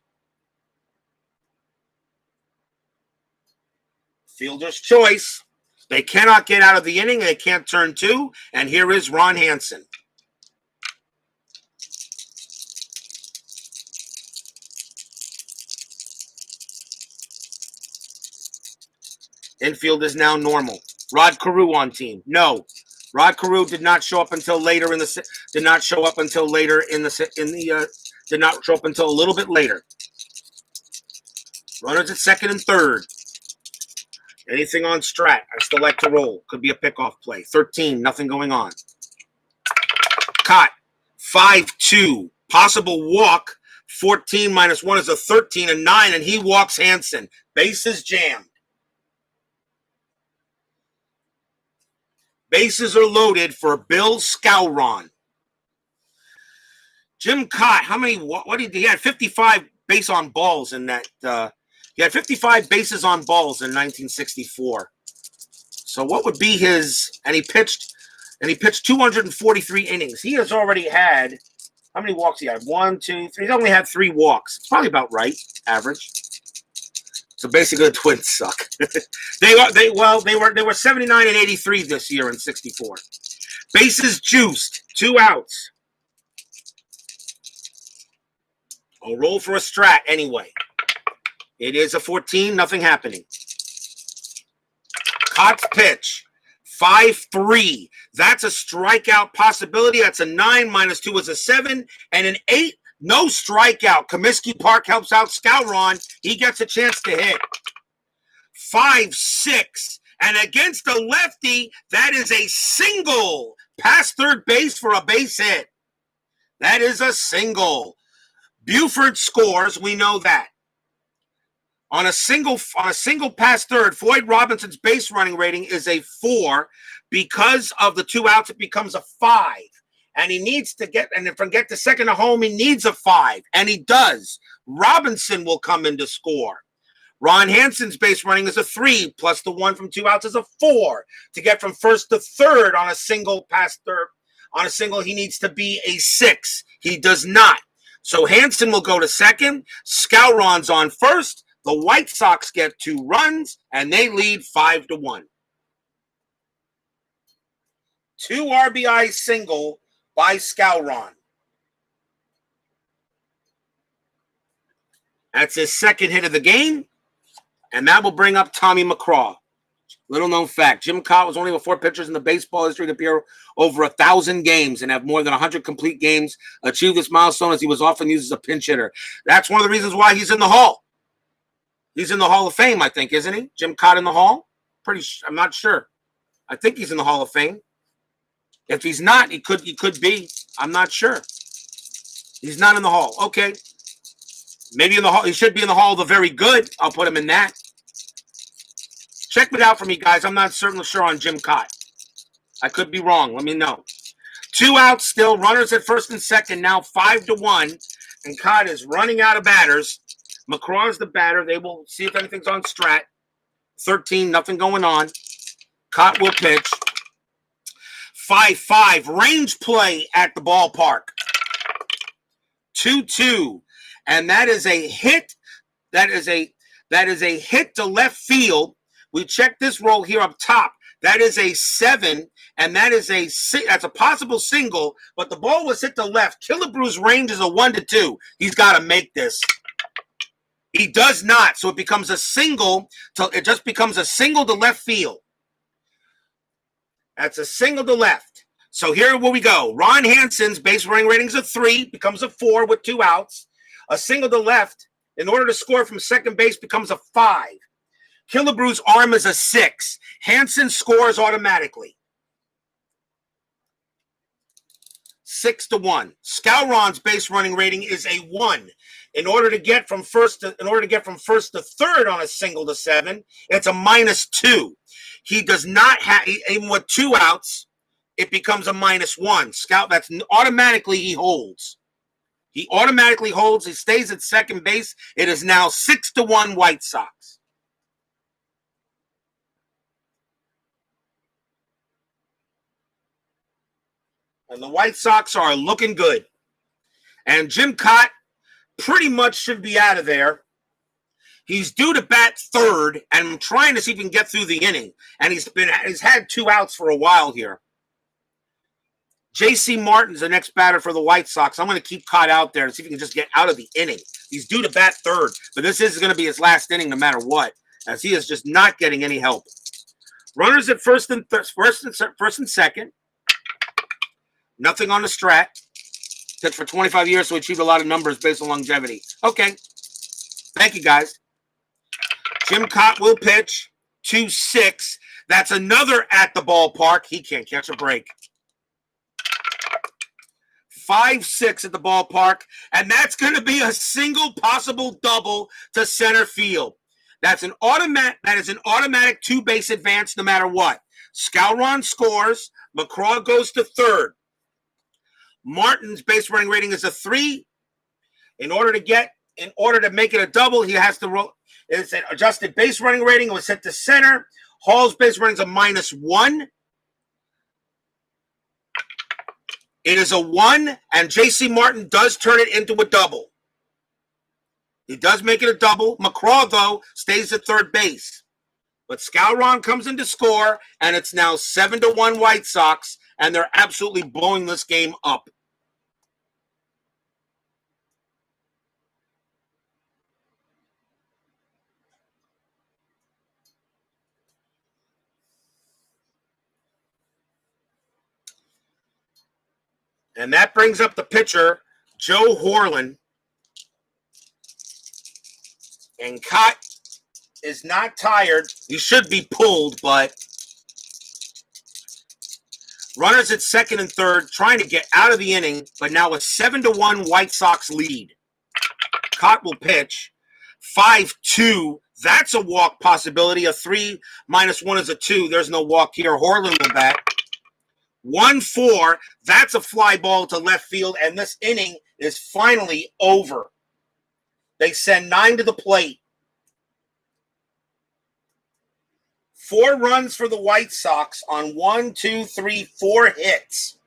Fielder's choice. They cannot get out of the inning. They can't turn 2. And here is Ron Hansen. Infield is now normal. Rod Carew on team. No. Rod Carew did not show up until later did not show up until a little bit later. Runners at second and third. Anything on Strat? I still like to roll. Could be a pickoff play. 13, nothing going on. Kaat, 5-2. Possible walk. 14 minus 1 is a 13, a 9, and he walks Hansen. Bases jammed. Bases are loaded for Bill Skowron. Jim Kaat, he had 55 base on balls in that. He had 55 bases on balls in 1964. So what would be and he pitched 243 innings. He has already had, how many walks he had? 1, 2, 3. He's only had 3 walks. It's probably about right, average. So basically, the Twins suck. They were 79 and 83 this year in 64. Bases juiced, 2 outs. I'll roll for a Strat anyway. It is a 14, nothing happening. Kaat's pitch, 5-3. That's a strikeout possibility. That's a 9 minus 2 is a 7, and an 8 No strikeout. Comiskey Park helps out Skowron. He gets a chance to hit. 5-6. And against the lefty, that is a single. Past third base for a base hit. That is a single. Buford scores. We know that. On a single past third, Floyd Robinson's base running rating is a 4. Because of the 2 outs, it becomes a 5. And he needs to get, and if I get to second to home, he needs a 5. And he does. Robinson will come in to score. Ron Hansen's base running is a 3, plus the 1 from 2 outs is a 4. To get from first to third on a single past third, on a single, he needs to be a 6. He does not. So Hansen will go to second. Skowron's on first. The White Sox get 2 runs, and they lead 5-1. 2 RBI single by Skowron. That's his second hit of the game. And that will bring up Tommy McCraw. Little known fact, Jim Kaat was only one of 4 pitchers in the baseball history to appear over 1,000 games and have more than 100 complete games, achieve this milestone as he was often used as a pinch hitter. That's one of the reasons why he's in the Hall. He's in the Hall of Fame, I think, isn't he? Jim Kaat in the Hall? I'm not sure. I think he's in the Hall of Fame. If he's not, he could be. I'm not sure. He's not in the Hall. Okay. Maybe in the Hall. He should be in the Hall of the Very Good. I'll put him in that. Check it out for me, guys. I'm not certainly sure on Jim Kaat. I could be wrong. Let me know. 2 outs still. Runners at first and second. Now 5-1. And Kaat is running out of batters. McCraw's the batter. They will see if anything's on strat. 13, nothing going on. Kaat will pitch. 5-5. Range play at the ballpark. 2-2. And that is a hit. That is a hit to left field. We check this roll here up top. That is a 7, and that's a possible single, but the ball was hit to left. Killebrew's range is a 1-2. He's got to make this. He does not, so it becomes a single. It just becomes a single to left field. That's a single to left. So here we go. Ron Hansen's base running rating is a 3, becomes a 4 with 2 outs. A single to left, in order to score from second base, becomes a 5. Killebrew's arm is a 6. Hansen scores automatically. 6-1. Skowron's base running rating is a 1. In order to get from first to third on a single to 7, it's a -2. He does not have, even with 2 outs, it becomes a -1. That's automatically he holds. He automatically holds. He stays at second base. It is now 6-1 White Sox. And the White Sox are looking good. And Jim Kaat pretty much should be out of there. He's due to bat third, and I'm trying to see if he can get through the inning. And he's had 2 outs for a while here. J.C. Martin's the next batter for the White Sox. I'm going to keep Kaat out there and see if he can just get out of the inning. He's due to bat third, but this is going to be his last inning no matter what, as he is just not getting any help. Runners at first and second. Nothing on the strat. Pitched for 25 years, so he achieved a lot of numbers based on longevity. Okay. Thank you, guys. Jim Kaat will pitch 2-6. That's another at the ballpark. He can't catch a break. 5-6 at the ballpark, and that's going to be a single possible double to center field. That is an automatic 2-base advance no matter what. Skowron scores. McCraw goes to third. Martin's base running rating is a 3. In order to make it a double, he has to roll. It's an adjusted base running rating. It was hit to center. Hall's base running is a -1. It is a 1, and J.C. Martin does turn it into a double. He does make it a double. McCraw, though, stays at third base. But Skowron comes in to score, and it's now 7-1 White Sox, and they're absolutely blowing this game up. And that brings up the pitcher, Joe Horlen. And Kaat is not tired. He should be pulled, but runners at second and third trying to get out of the inning, but now a 7-1 White Sox lead. Kaat will pitch. 5-2. That's a walk possibility. A 3 minus 1 is a 2. There's no walk here. Horlen will bat. 1-4. That's a fly ball to left field, and this inning is finally over. They send 9 to the plate. 4 runs for the White Sox on 1, 2, 3, 4 hits.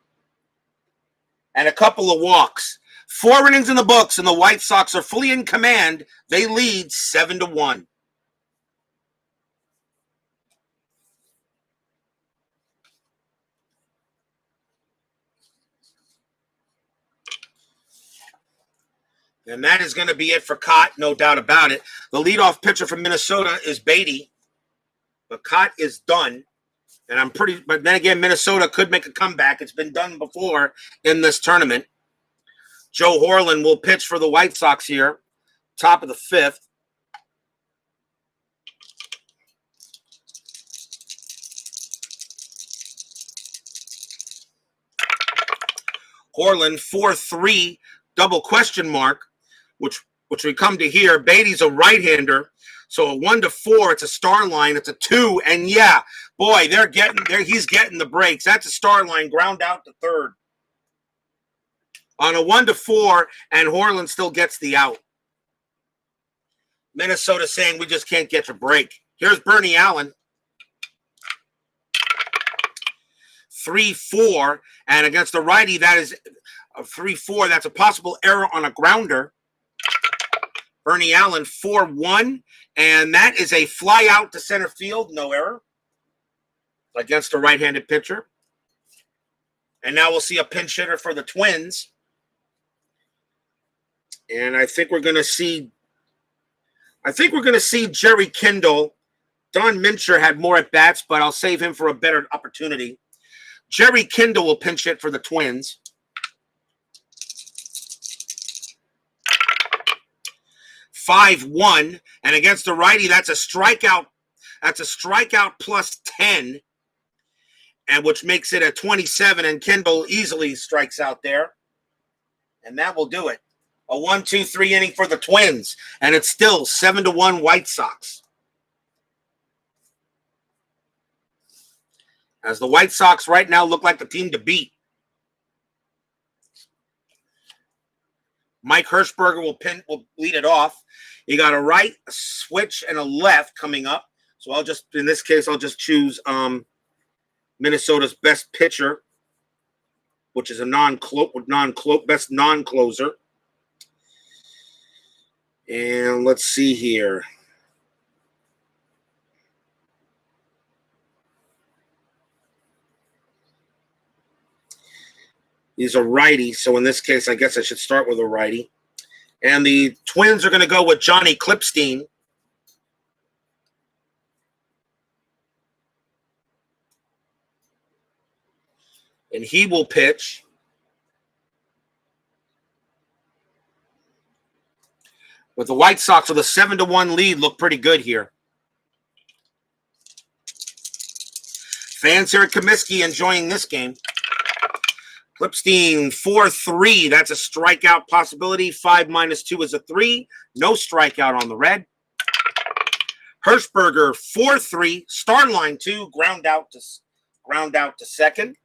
And a couple of walks. 4 innings in the books, and the White Sox are fully in command. They lead 7-1. And that is going to be it for Kaat, no doubt about it. The leadoff pitcher from Minnesota is Beatty. But Kaat is done. And but then again, Minnesota could make a comeback. It's been done before in this tournament. Joe Horlen will pitch for the White Sox here. Top of the 5th. Horlen, 4-3, double question mark, which we come to here. Beatty's a right-hander. So a 1-4, it's a star line. It's a 2, and yeah, boy, he's getting the breaks. That's a star line, ground out to third. On a 1-4, and Horlen still gets the out. Minnesota saying we just can't get your break. Here's Bernie Allen. 3-4, and against the righty, that is a 3-4. That's a possible error on a grounder. Bernie Allen, 4-1, and that is a fly out to center field, no error, against a right-handed pitcher. And now we'll see a pinch hitter for the Twins. And I think we're going to see Jerry Kindle. Don Mincher had more at-bats, but I'll save him for a better opportunity. Jerry Kindle will pinch hit for the Twins. 5-1, and against the righty, that's a strikeout. That's a strikeout plus 10, and which makes it a 27, and Kindle easily strikes out there. And that will do it. A 1-2-3 inning for the Twins, and it's still 7-1 White Sox. As the White Sox right now look like the team to beat. Mike Hirschberger will lead it off. You got a right, a switch, and a left coming up. So in this case, I'll just choose Minnesota's best pitcher, which is a best non-closer. And let's see here. He's a righty, so in this case, I guess I should start with a righty. And the Twins are going to go with Johnny Klipstein. And he will pitch. With the White Sox with a 7-1 lead, look pretty good here. Fans here at Comiskey enjoying this game. Klipstein, 4-3. That's a strikeout possibility. 5 minus 2 is a 3. No strikeout on the red. Hirschberger, 4-3. Star line 2. Ground out to second.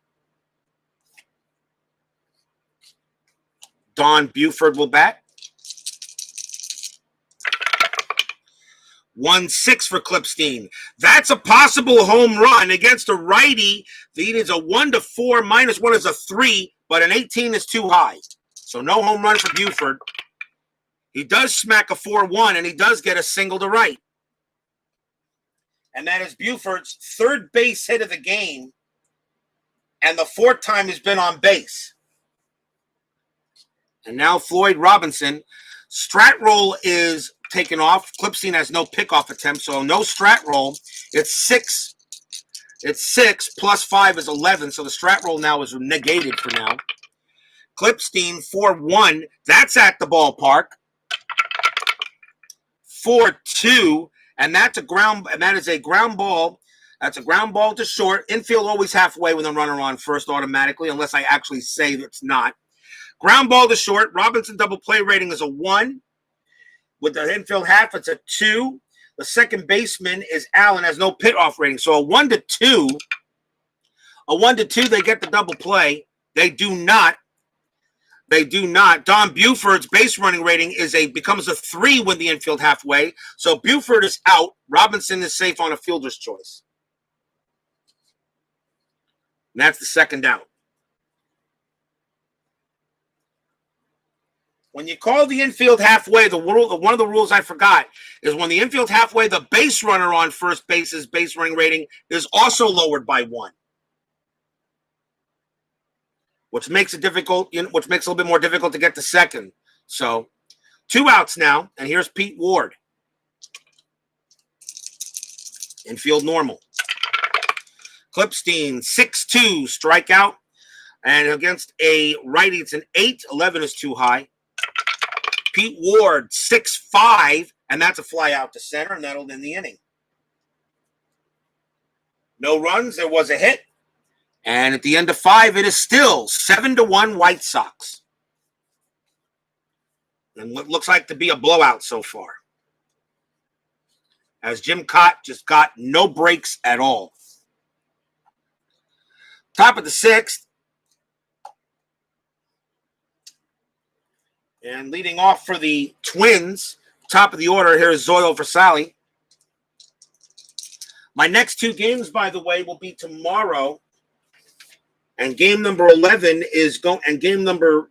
Don Buford will bat. 1-6 for Klipstein. That's a possible home run against a righty. The lead is a 1-4. Minus 1 is a 3, but an 18 is too high. So no home run for Buford. He does smack a 4-1, and he does get a single to right. And that is Buford's third base hit of the game, and the 4th time he's been on base. And now Floyd Robinson. Strat roll is taken off. Klipstein has no pickoff attempt, so no strat roll. It's 6. It's 6 plus 5 is 11, so the strat roll now is negated for now. Clipstein 4-1. That's at the ballpark. 4-2. And that's a ground, and that is a ground ball. That's a ground ball to short. Infield always halfway with a runner on first automatically, unless I actually say it's not. Ground ball to short. Robinson double play rating is a 1. With the infield half, it's a 2. The second baseman is Allen, has no pit off rating. So a 1-2. A 1-2, they get the double play. They do not. Don Buford's base running rating becomes a 3 when the infield halfway. So Buford is out. Robinson is safe on a fielder's choice. And that's the second out. When you call the infield halfway, one of the rules I forgot is when the infield halfway, the base runner on first base's base running rating is also lowered by 1. Which makes it difficult, which makes it a little bit more difficult to get to second. So 2 outs now, and here's Pete Ward. Infield normal. Clipstein 6-2 strikeout, and against a righty, it's an 8. 11 is too high. Pete Ward 6-5, and that's a fly out to center, and that'll end the inning. No runs. There was a hit. And at the end of 5, it is still 7-1 White Sox. And what looks like to be a blowout so far. As Jim Kaat just got no breaks at all. Top of the 6th. And leading off for the Twins, top of the order, here is Zoil Versali. My next 2 games, by the way, will be tomorrow. And game number 11 is going. And game number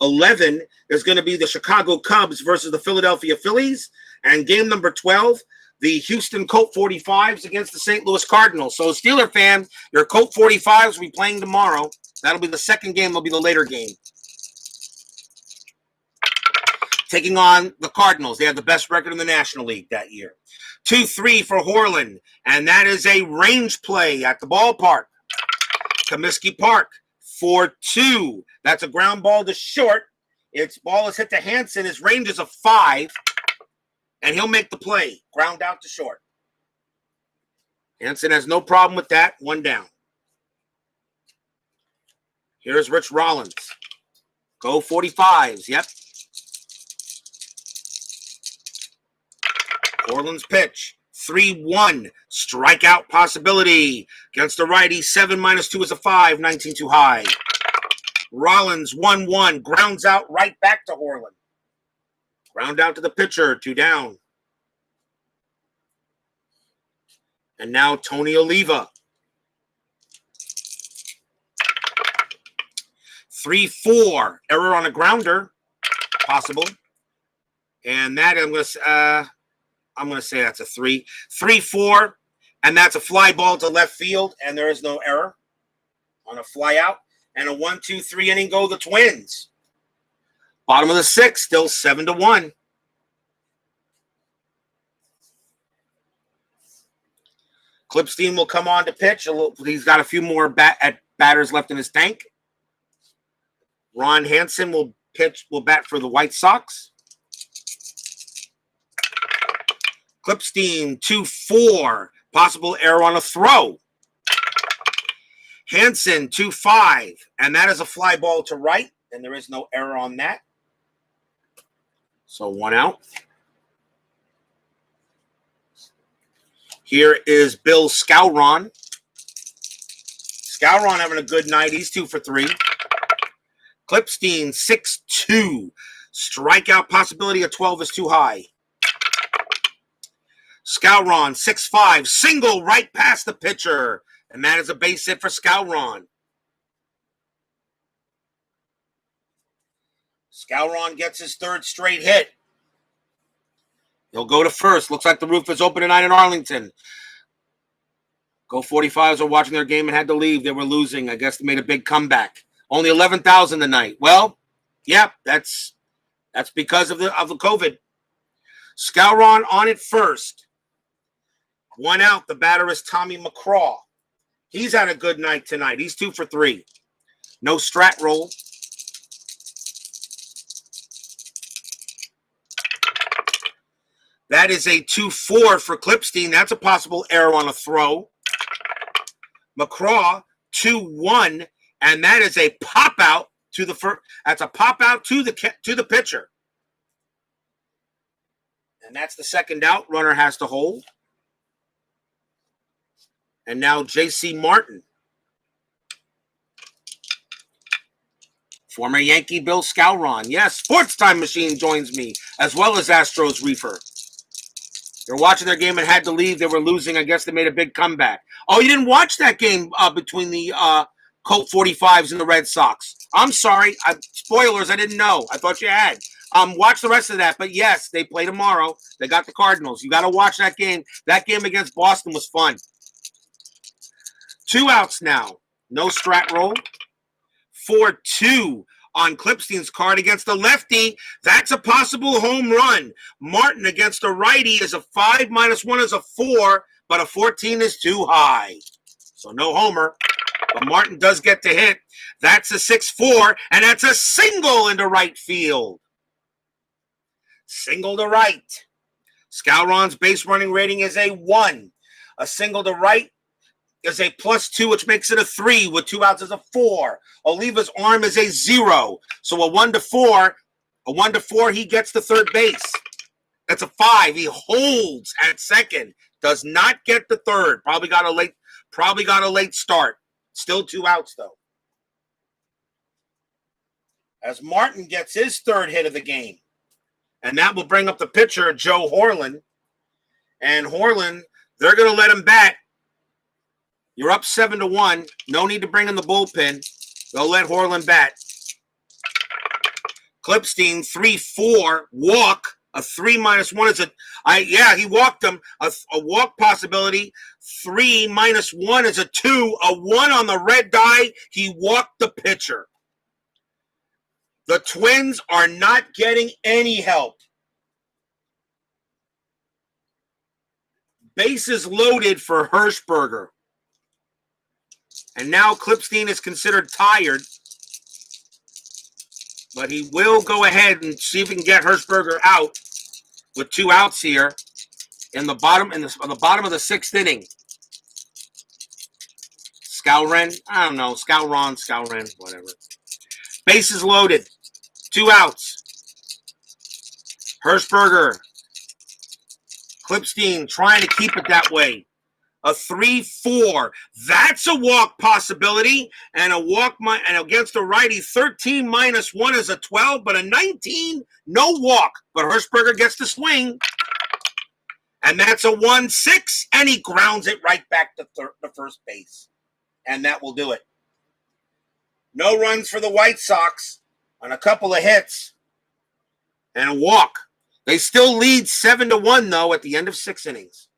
11 is going to be the Chicago Cubs versus the Philadelphia Phillies. And game number 12, the Houston Colt 45s against the St. Louis Cardinals. So, Steeler fan, your Colt 45s will be playing tomorrow. That'll be the second game. That'll be the later game. Taking on the Cardinals. They had the best record in the National League that year. 2-3 for Horlen, and that is a range play at the ballpark. Comiskey Park, 4-2. That's a ground ball to short. Its ball is hit to Hansen. His range is a 5, and he'll make the play. Ground out to short. Hansen has no problem with that. 1 down. Here's Rich Rollins. Go 45s. Yep. Horlen's pitch. 3-1. Strikeout possibility. Against the righty. 7-2 is a 5. 19 too high. Rollins 1-1. Grounds out right back to Horlen. Ground out to the pitcher. 2 down. And now Tony Oliva. 3-4. Error on a grounder. Possible. And that I'm going to say that's a 3. 3-4. And that's a fly ball to left field. And there is no error on a fly out. And a 1-2-3 inning go the Twins. Bottom of the 6th, still 7-1. Clipstein will come on to pitch. He's got a few more batters left in his tank. Ron Hansen will bat for the White Sox. Clipstein 2-4. Possible error on a throw. Hansen 2-5. And that is a fly ball to right. And there is no error on that. So 1 out. Here is Bill Skowron. Skowron having a good night. He's 2 for 3. Clipstein 6-2. Strikeout possibility of 12 is too high. Skowron 6-5. Single right past the pitcher. And that is a base hit for Skowron. Skowron gets his 3rd straight hit. He'll go to first. Looks like the roof is open tonight in Arlington. Go 45s are watching their game and had to leave. They were losing. I guess they made a big comeback. Only 11,000 tonight. Well, yeah, that's because of the COVID. Skowron on it first. 1 out. The batter is Tommy McCraw. He's had a good night tonight. He's 2 for 3. No strat roll. That is a 2-4 for Clipstein. That's a possible error on a throw. McCraw, 2-1, and that is a pop out to the first. That's a pop out to the pitcher. And that's the second out. Runner has to hold. And now J.C. Martin. Former Yankee Bill Skowron. Yes, Sports Time Machine joins me, as well as Astros Reefer. They're watching their game and had to leave. They were losing. I guess they made a big comeback. Oh, you didn't watch that game between the Colt 45s and the Red Sox. I'm sorry. Spoilers, I didn't know. I thought you had. Watch the rest of that. But yes, they play tomorrow. They got the Cardinals. You got to watch that game. That game against Boston was fun. 2 outs now. No strat roll. 4-2 on Clipstein's card against the lefty. That's a possible home run. Martin against the righty is a 5 - 1 is a 4, but a 14 is too high. So no homer. But Martin does get to hit. That's a 6-4, and that's a single into right field. Single to right. Skowron's base running rating is a 1. A single to right is a +2, which makes it a 3. With 2 outs is a 4. Oliva's arm is a 0. So a 1-4, he gets to third base. That's a 5. He holds at second. Does not get the third. Probably got a late start. Still 2 outs though. As Martin gets his third hit of the game. And that will bring up the pitcher, Joe Horlen. And Horlen, they're going to let him bat. You're up 7-1. No need to bring in the bullpen. They'll let Horlen bat. Clipstein, 3-4, walk. A 3 - 1 is he walked him. A walk possibility. 3 - 1 is a 2. A 1 on the red die. He walked the pitcher. The Twins are not getting any help. Bases loaded for Hirschberger. And now Clipstein is considered tired. But he will go ahead and see if he can get Hirschberger out with 2 outs here on the bottom of the 6th inning. Skowron, I don't know, Skowron, whatever. Bases loaded. 2 outs. Hirschberger. Clipstein trying to keep it that way. A 3-4. That's a walk possibility. And and against the righty, 13 - 1 is a 12, but a 19, no walk. But Hirschberger gets the swing. And that's a 1-6, and he grounds it right back to the first base. And that will do it. No runs for the White Sox on a couple of hits and a walk. They still lead 7-1, though, at the end of 6 innings.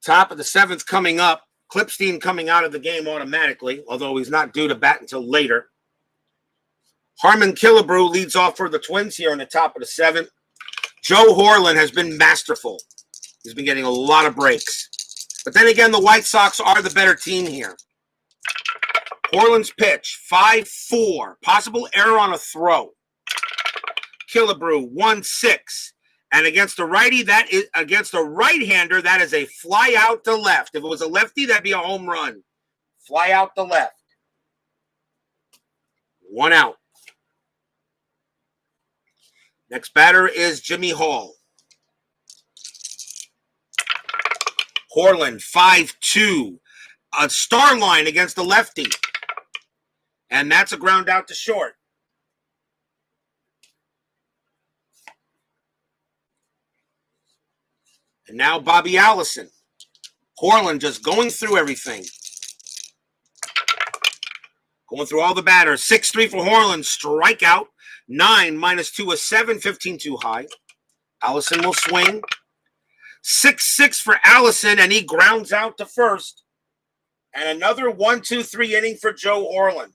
Top of the 7th coming up. Clipstein coming out of the game automatically, although he's not due to bat until later. Harmon Killebrew leads off for the Twins here on the top of the 7th. Joe Horlen has been masterful. He's been getting a lot of breaks. But then again, the White Sox are the better team here. Horlen's pitch, 5-4. Possible error on a throw. Killebrew, 1-6. And against the righty, against a right-hander, that is a fly out to left. If it was a lefty, that'd be a home run. Fly out to left. 1 out. Next batter is Jimmy Hall. Horlen, 5-2. A star line against the lefty. And that's a ground out to short. And now Bobby Allison. Horlen just going through everything. Going through all the batters. 6-3 for Horlen. Strikeout. 9 - 2 is 7. 15 too high. Allison will swing. 6-6 for Allison, and he grounds out to first. And another 1-2-3 inning for Joe Horlen.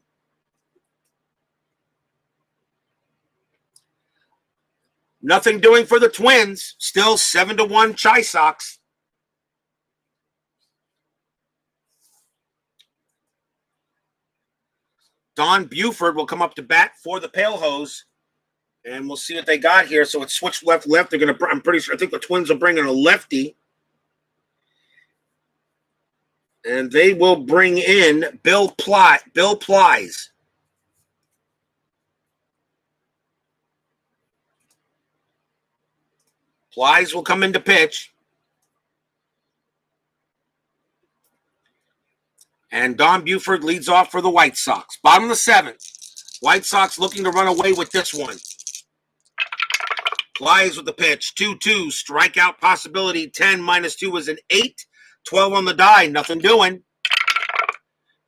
Nothing doing for the Twins. Still 7-1 Chi Sox. Don Buford will come up to bat for the Pale Hose. And we'll see what they got here. So it's switched left. They're going to, I'm pretty sure, I think the Twins are bringing a lefty. And they will bring in Bill Plies. Plies will come in to pitch. And Don Buford leads off for the White Sox. Bottom of the seventh. White Sox looking to run away with this one. Plies with the pitch. 2-2. Strikeout possibility. 10 minus 2 is an 8. 12 on the die. Nothing doing.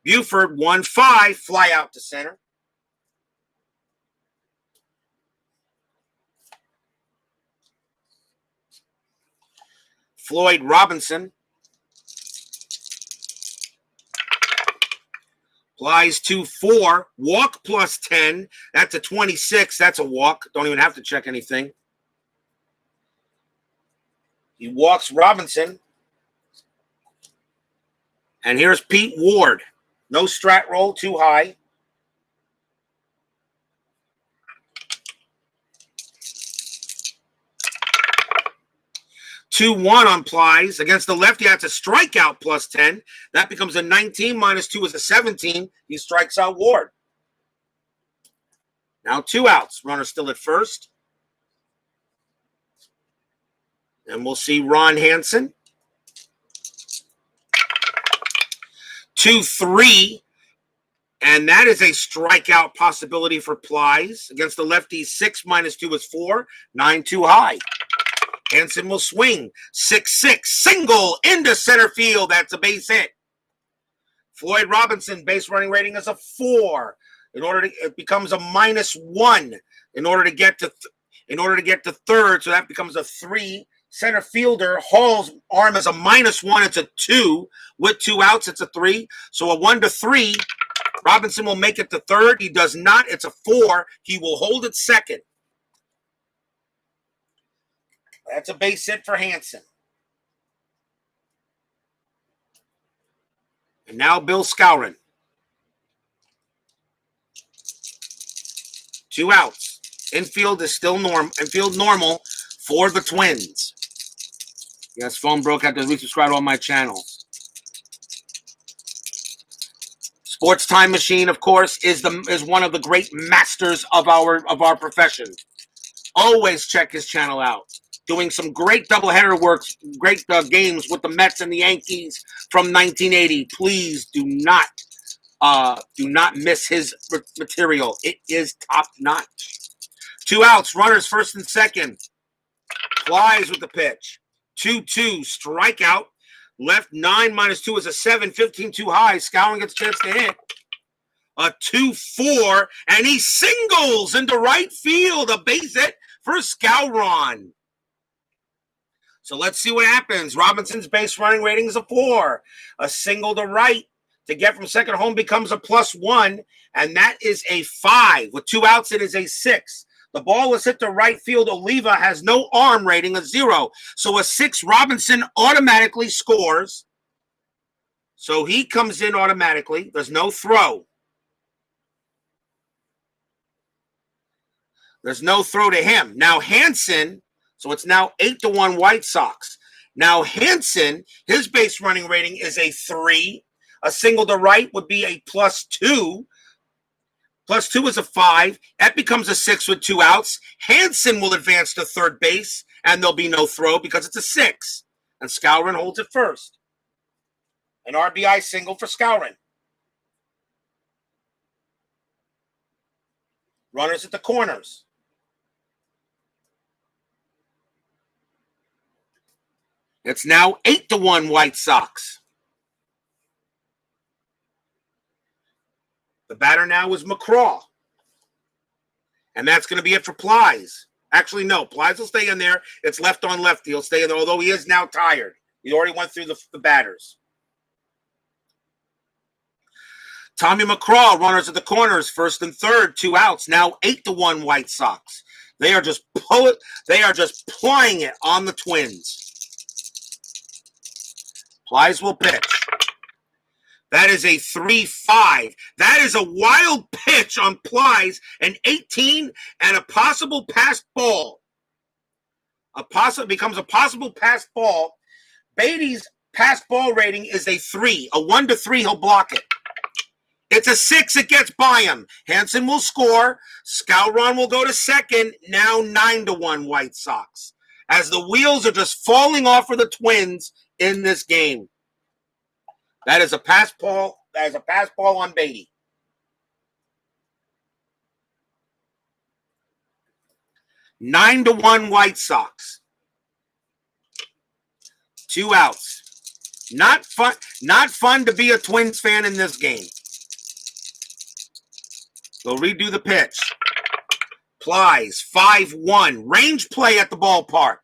Buford 1-5. Fly out to center. Floyd Robinson. Flies 2-4. Walk plus 10. That's a 26. That's a walk. Don't even have to check anything. He walks Robinson. And here's Pete Ward. No strat roll, too high. (2-1) on Plies. Against the lefty, that's a strikeout plus 10. That becomes a 19 minus 2 is a 17. He strikes out Ward. Now 2 outs. Runner still at first. And we'll see Ron Hansen. 2-3. And that is a strikeout possibility for Plies. Against the lefty, 6 minus 2 is 4. 9 too high. Hansen will swing. 6-6. Single into center field. That's a base hit. Floyd Robinson, base running rating is a 4. It becomes a -1 in order to get to third. So that becomes a 3. Center fielder Hall's arm is a -1. It's a 2. With 2 outs, it's a 3. So a 1-3. Robinson will make it to third. He does not. It's a 4. He will hold it second. That's a base hit for Hansen. And now Bill Skowron. 2 outs. Infield is still normal for the Twins. Yes, phone broke. I have to resubscribe to all my channels. Sports Time Machine, of course, is one of the great masters of our profession. Always check his channel out. Doing some great doubleheader works, great games with the Mets and the Yankees from 1980. Please do not miss his material. It is top notch. 2 outs, runners first and second. Flies with the pitch. 2-2, strikeout. Left 9 minus 2 is a 7. 15 too high. Skowron gets a chance to hit. A 2-4, and he singles into right field. A base hit for Skowron. So let's see what happens. Robinson's base running rating is a 4. A single to right to get from second home becomes a +1, and that is a 5. With 2 outs, it is a 6. The ball is hit to right field. Oliva has no arm rating, a 0. So a 6, Robinson automatically scores. So he comes in automatically. There's no throw. There's no throw to him. Now Hansen, so it's now 8-1 White Sox. Now Hansen, his base running rating is a 3. A single to right would be a +2. +2 is a 5. That becomes a 6 with 2 outs. Hansen will advance to third base, and there'll be no throw because it's a 6. And Skowron holds it first. An RBI single for Skowron. Runners at the corners. It's now 8-1 White Sox. The batter now is McCraw. And that's going to be it for Plies. Actually, no. Plies will stay in there. It's left on lefty. He'll stay in there, although he is now tired. He already went through the batters. Tommy McCraw, runners at the corners, first and third, 2 outs. Now 8-1 White Sox. They are just plying it on the Twins. Plies will pitch. That is a 3-5. That is a wild pitch on Plies, an 18 and a possible passed ball. Becomes a possible passed ball. Beatty's passed ball rating is a 3. A 1-3, he'll block it. It's a 6, it gets by him. Hansen will score. Scowron will go to second. Now 9-1 White Sox. As the wheels are just falling off for the Twins in this game. That is a pass ball. That is a pass ball on Beatty. 9-1 White Sox. 2 outs. Not fun to be a Twins fan in this game. They'll redo the pitch. Plies, 5-1. Range play at the ballpark.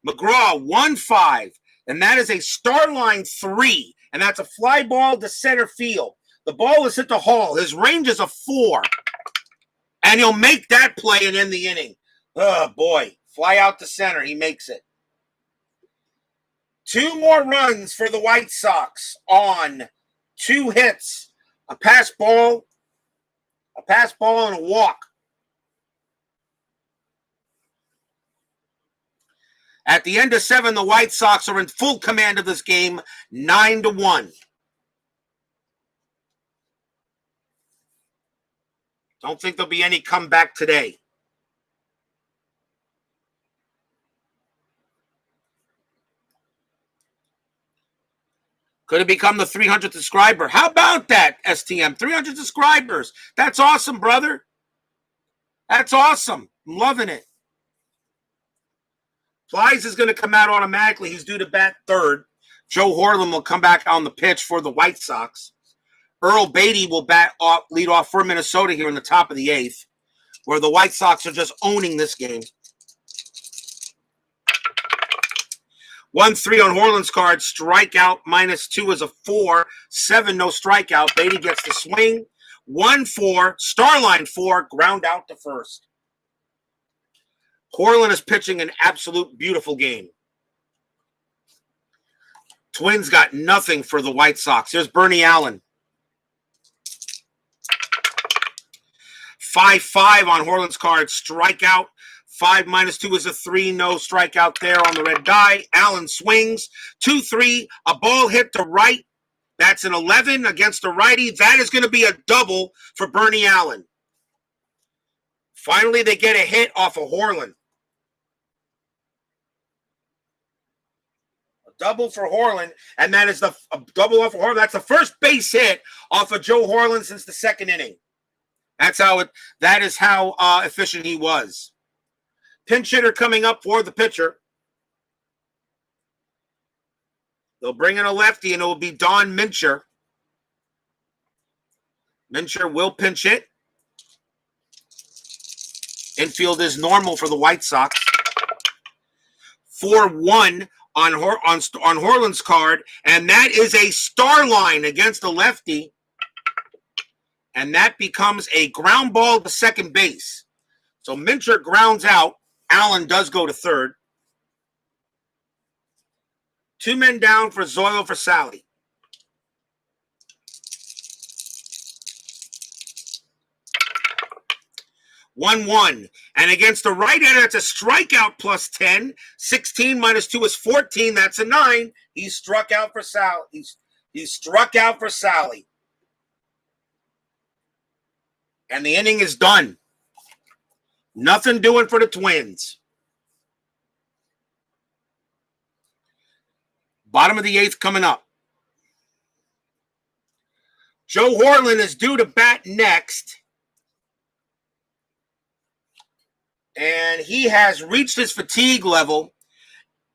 McGraw, 1-5. And that is a star line 3. And that's a fly ball to center field. The ball is hit the Hall. His range is a 4. And he'll make that play and end the inning. Oh, boy. Fly out to center. He makes it. 2 more runs for the White Sox on 2 hits. A pass ball and a walk. At the end of 7, the White Sox are in full command of this game, 9-1. Don't think there'll be any comeback today. Could have become the 300th subscriber. How about that, STM? 300 subscribers. That's awesome, brother. That's awesome. I'm loving it. Plies is going to come out automatically. He's due to bat third. Joe Horlen will come back on the pitch for the White Sox. Earl Beatty will lead off for Minnesota here in the top of the 8th, where the White Sox are just owning this game. 1-3 on Horlen's card. Strikeout -2 is a 4. 7, no strikeout. Beatty gets the swing. 1-4. Starline 4. Ground out to first. Horlen is pitching an absolute beautiful game. Twins got nothing for the White Sox. Here's Bernie Allen. 5-5 on Horlen's card. Strikeout. 5 -2 is a 3. No strikeout there on the red die. Allen swings. 2-3. A ball hit to right. That's an 11 against a righty. That is going to be a double for Bernie Allen. Finally, they get a hit off of Horlen. A double for Horlen, and that is a double off of Horlen. That's the first base hit off of Joe Horlen since the 2nd inning. That is how efficient he was. Pinch hitter coming up for the pitcher. They'll bring in a lefty, and it will be Don Mincher. Mincher will pinch hit. Infield is normal for the White Sox. 4-1 on Horlen's card, and that is a star line against the lefty. And that becomes a ground ball to second base. So Mincher grounds out. Allen does go to third. 2 men down for Zoilo for Sally. (1-1). And against the right-hander, that's a strikeout +10. 16 -2 is 14. That's a 9. He struck out for Sally. He struck out for Sally. And the inning is done. Nothing doing for the Twins. Bottom of the 8th coming up. Joe Horlen is due to bat next. And he has reached his fatigue level.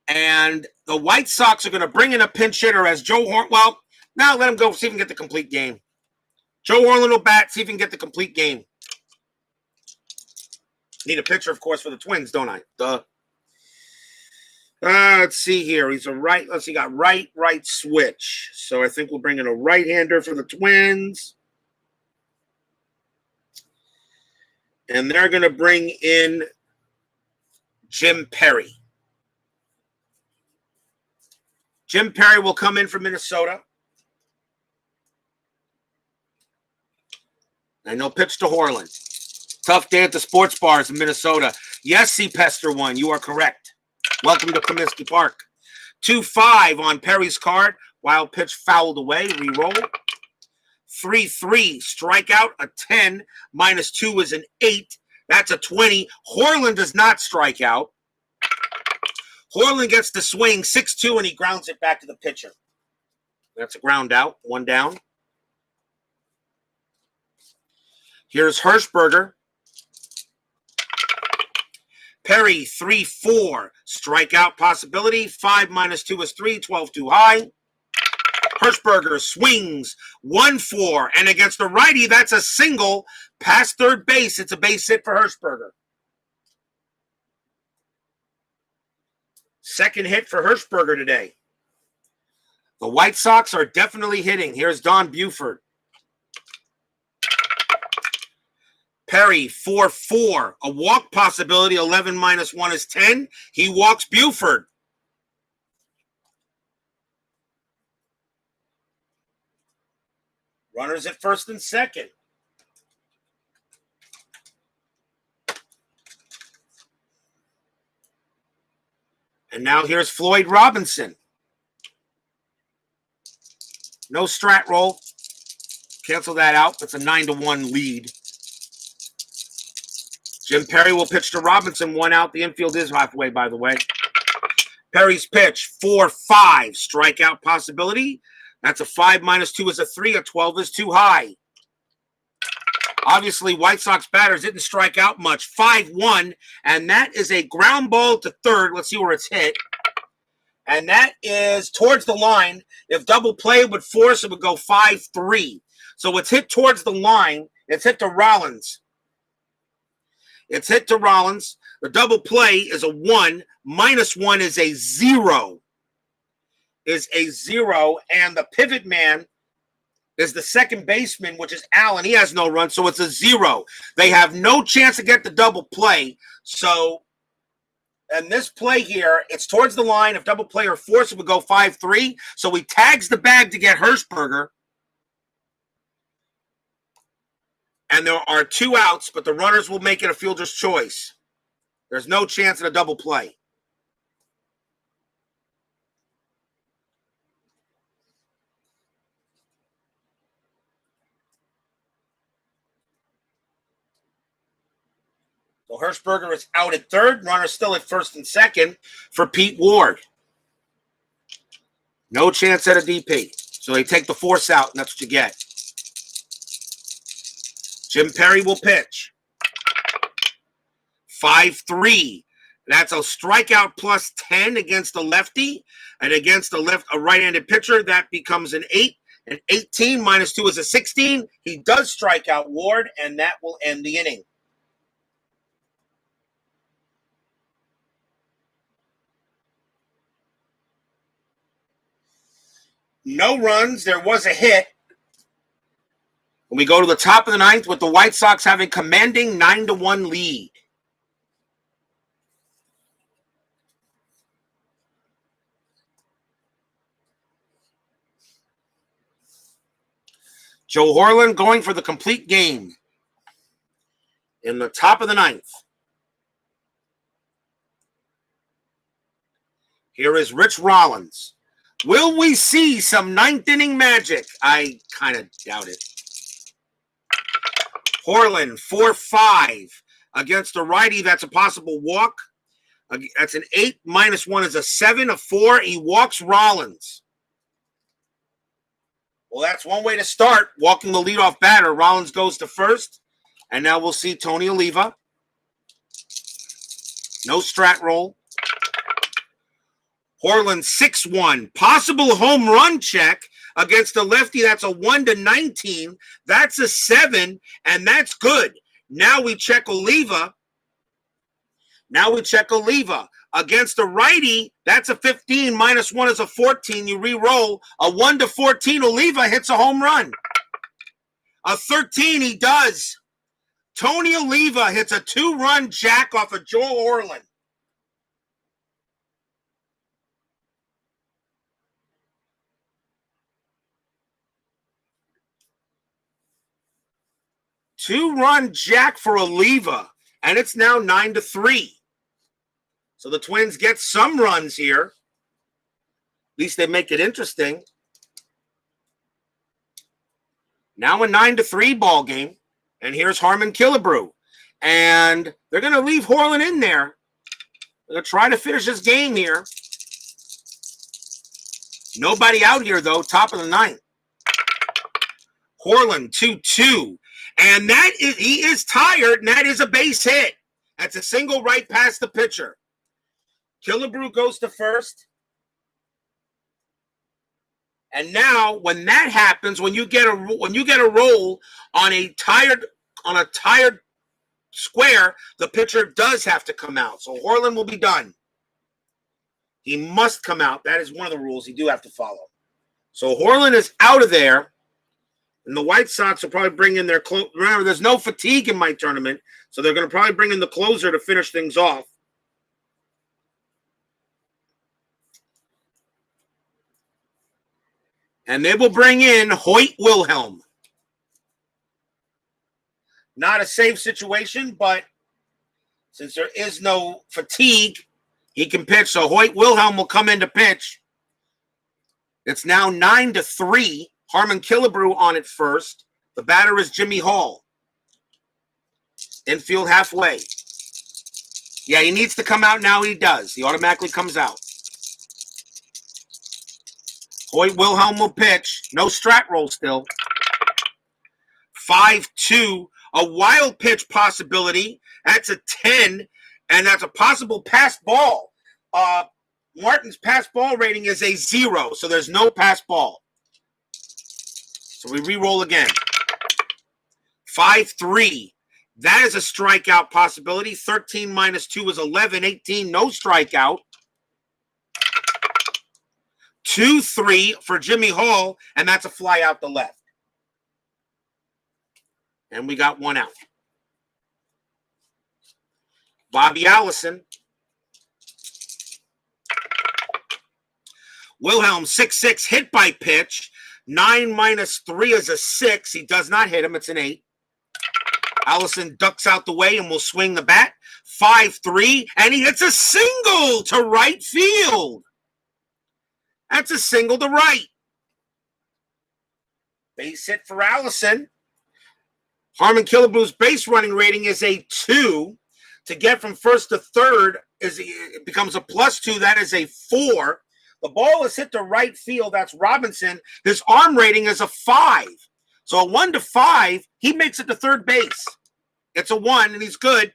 And the White Sox are going to bring in a pinch hitter as Joe Horlen. Well, now let him go, see if he can get the complete game. Joe Horlen will bat, see if he can get the complete game. Need a pitcher, of course, for the Twins, don't I? Duh. Let's see here. He's a right. Let's see. Got right switch. So I think we'll bring in a right-hander for the Twins. And they're going to bring in Jim Perry. Jim Perry will come in from Minnesota. And they'll pitch to Horlen. Tough day at the sports bars in Minnesota. Yes, C. Pester won. You are correct. Welcome to Comiskey Park. 2-5 on Perry's card. Wild pitch fouled away. Reroll. 3-3. Strikeout. A 10. -2 is an 8. That's a 20. Horlen does not strike out. Horlen gets the swing 6-2, and he grounds it back to the pitcher. That's a ground out. 1 down. Here's Hirschberger. Perry, 3-4. Strikeout possibility. 5 -2 is 3. 12 too high. Hirschberger swings 1-4. And against the righty, that's a single past third base. It's a base hit for Hirschberger. Second hit for Hirschberger today. The White Sox are definitely hitting. Here's Don Buford. Perry, 4-4. A walk possibility. 11 -1 is 10. He walks Buford. Runners at first and second. And now here's Floyd Robinson. No strat roll. Cancel that out. That's a 9-1 lead. Jim Perry will pitch to Robinson. 1 out. The infield is halfway, by the way. Perry's pitch, 4-5. Strikeout possibility. That's a 5 -2 is a 3. A 12 is too high. Obviously, White Sox batters didn't strike out much. 5-1. And that is a ground ball to third. Let's see where it's hit. And that is towards the line. If double play would force, it would go 5-3. So it's hit towards the line. It's hit to Rollins. It's hit to Rollins. The double play is a 1. -1 is a 0. And the pivot man is the second baseman, which is Allen. He has no run, so it's a 0. They have no chance to get the double play. So, and this play here, it's towards the line. If double play or force, it would go 5-3. So he tags the bag to get Hirschberger. And there are 2 outs, but the runners will make it a fielder's choice. There's no chance at a double play. So Hirschberger is out at third. Runner still at first and second for Pete Ward. No chance at a DP. So they take the force out, and that's what you get. Jim Perry will pitch. 5-3. That's a strikeout plus 10 against a lefty. And against a right-handed pitcher, that becomes an 8. And 18 -2 is a 16. He does strike out Ward, and that will end the inning. No runs. There was a hit. And we go to the top of the ninth with the White Sox having commanding 9-1 lead. Joe Horlen going for the complete game in the top of the ninth. Here is Rich Rollins. Will we see some ninth inning magic? I kind of doubt it. Horlen, 4-5 against a righty. That's a possible walk. That's an 8. -1 is a 7. A 4. He walks Rollins. Well, that's one way to start, walking the leadoff batter. Rollins goes to first. And now we'll see Tony Oliva. No strat roll. Horlen, 6-1. Possible home run check against the lefty. That's a 1-19. That's a 7, and that's good. Now we check Oliva. Against the righty, that's a 15. Minus 1 is a 14. You re-roll. A 1 to 14, Oliva hits a home run. A 13, he does. Tony Oliva hits a 2-run jack off of Joe Horlen. Two-run jack for Oliva, and it's now 9-3. So the Twins get some runs here. At least they make it interesting. Now a 9-3 ball game, and here's Harmon Killebrew. And they're going to leave Horlen in there. They're going to try to finish this game here. Nobody out here, though, top of the ninth. Horlen, 2-2. And he is tired, and that is a base hit. That's a single right past the pitcher. Killebrew goes to first. And now, when that happens, when you get a roll on a tired square, the pitcher does have to come out. So Horlen will be done. He must come out. That is one of the rules you do have to follow. So Horlen is out of there. And the White Sox will probably bring in their closer. Remember, there's no fatigue in my tournament, so they're going to probably bring in the closer to finish things off. And they will bring in Hoyt Wilhelm. Not a safe situation, but since there is no fatigue, he can pitch. So Hoyt Wilhelm will come in to pitch. It's now 9-3. Harmon Killebrew on it first. The batter is Jimmy Hall. Infield halfway. Yeah, he needs to come out now. He does. He automatically comes out. Hoyt Wilhelm will pitch. No strat roll still. 5-2. A wild pitch possibility. That's a 10. And that's a possible pass ball. Martin's pass ball rating is a 0. So there's no pass ball. So we re-roll again. 5-3. That is a strikeout possibility. 13 minus 2 is 11. 18, no strikeout. 2-3 for Jimmy Hall, and that's a fly out the left. And we got one out. Bobby Allison. Wilhelm, 6-6, hit by pitch. 9 minus 3 is a 6. He does not hit him. It's an 8. Allison ducks out the way and will swing the bat. 5-3, and he hits a single to right field. That's a single to right. Base hit for Allison. Harmon Killebrew's base running rating is a 2. To get from first to third, it becomes a +2. That is a 4. The ball is hit to right field. That's Robinson. His arm rating is a 5. So a 1 to 5, he makes it to third base. It's a 1, and he's good.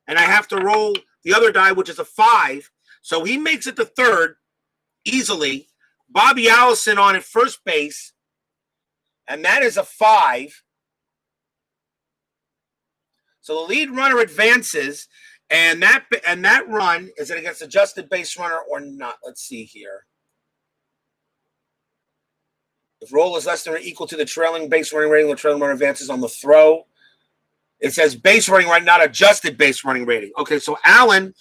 And I have to roll the other die, which is a 5. So he makes it to third easily. Bobby Allison on at first base. And that is a 5. So the lead runner advances. And that run, is it against adjusted base runner or not? Let's see here. If roll is less than or equal to the trailing base running rating, the trailing runner advances on the throw. It says base running rating, not adjusted base running rating. Okay, so Allen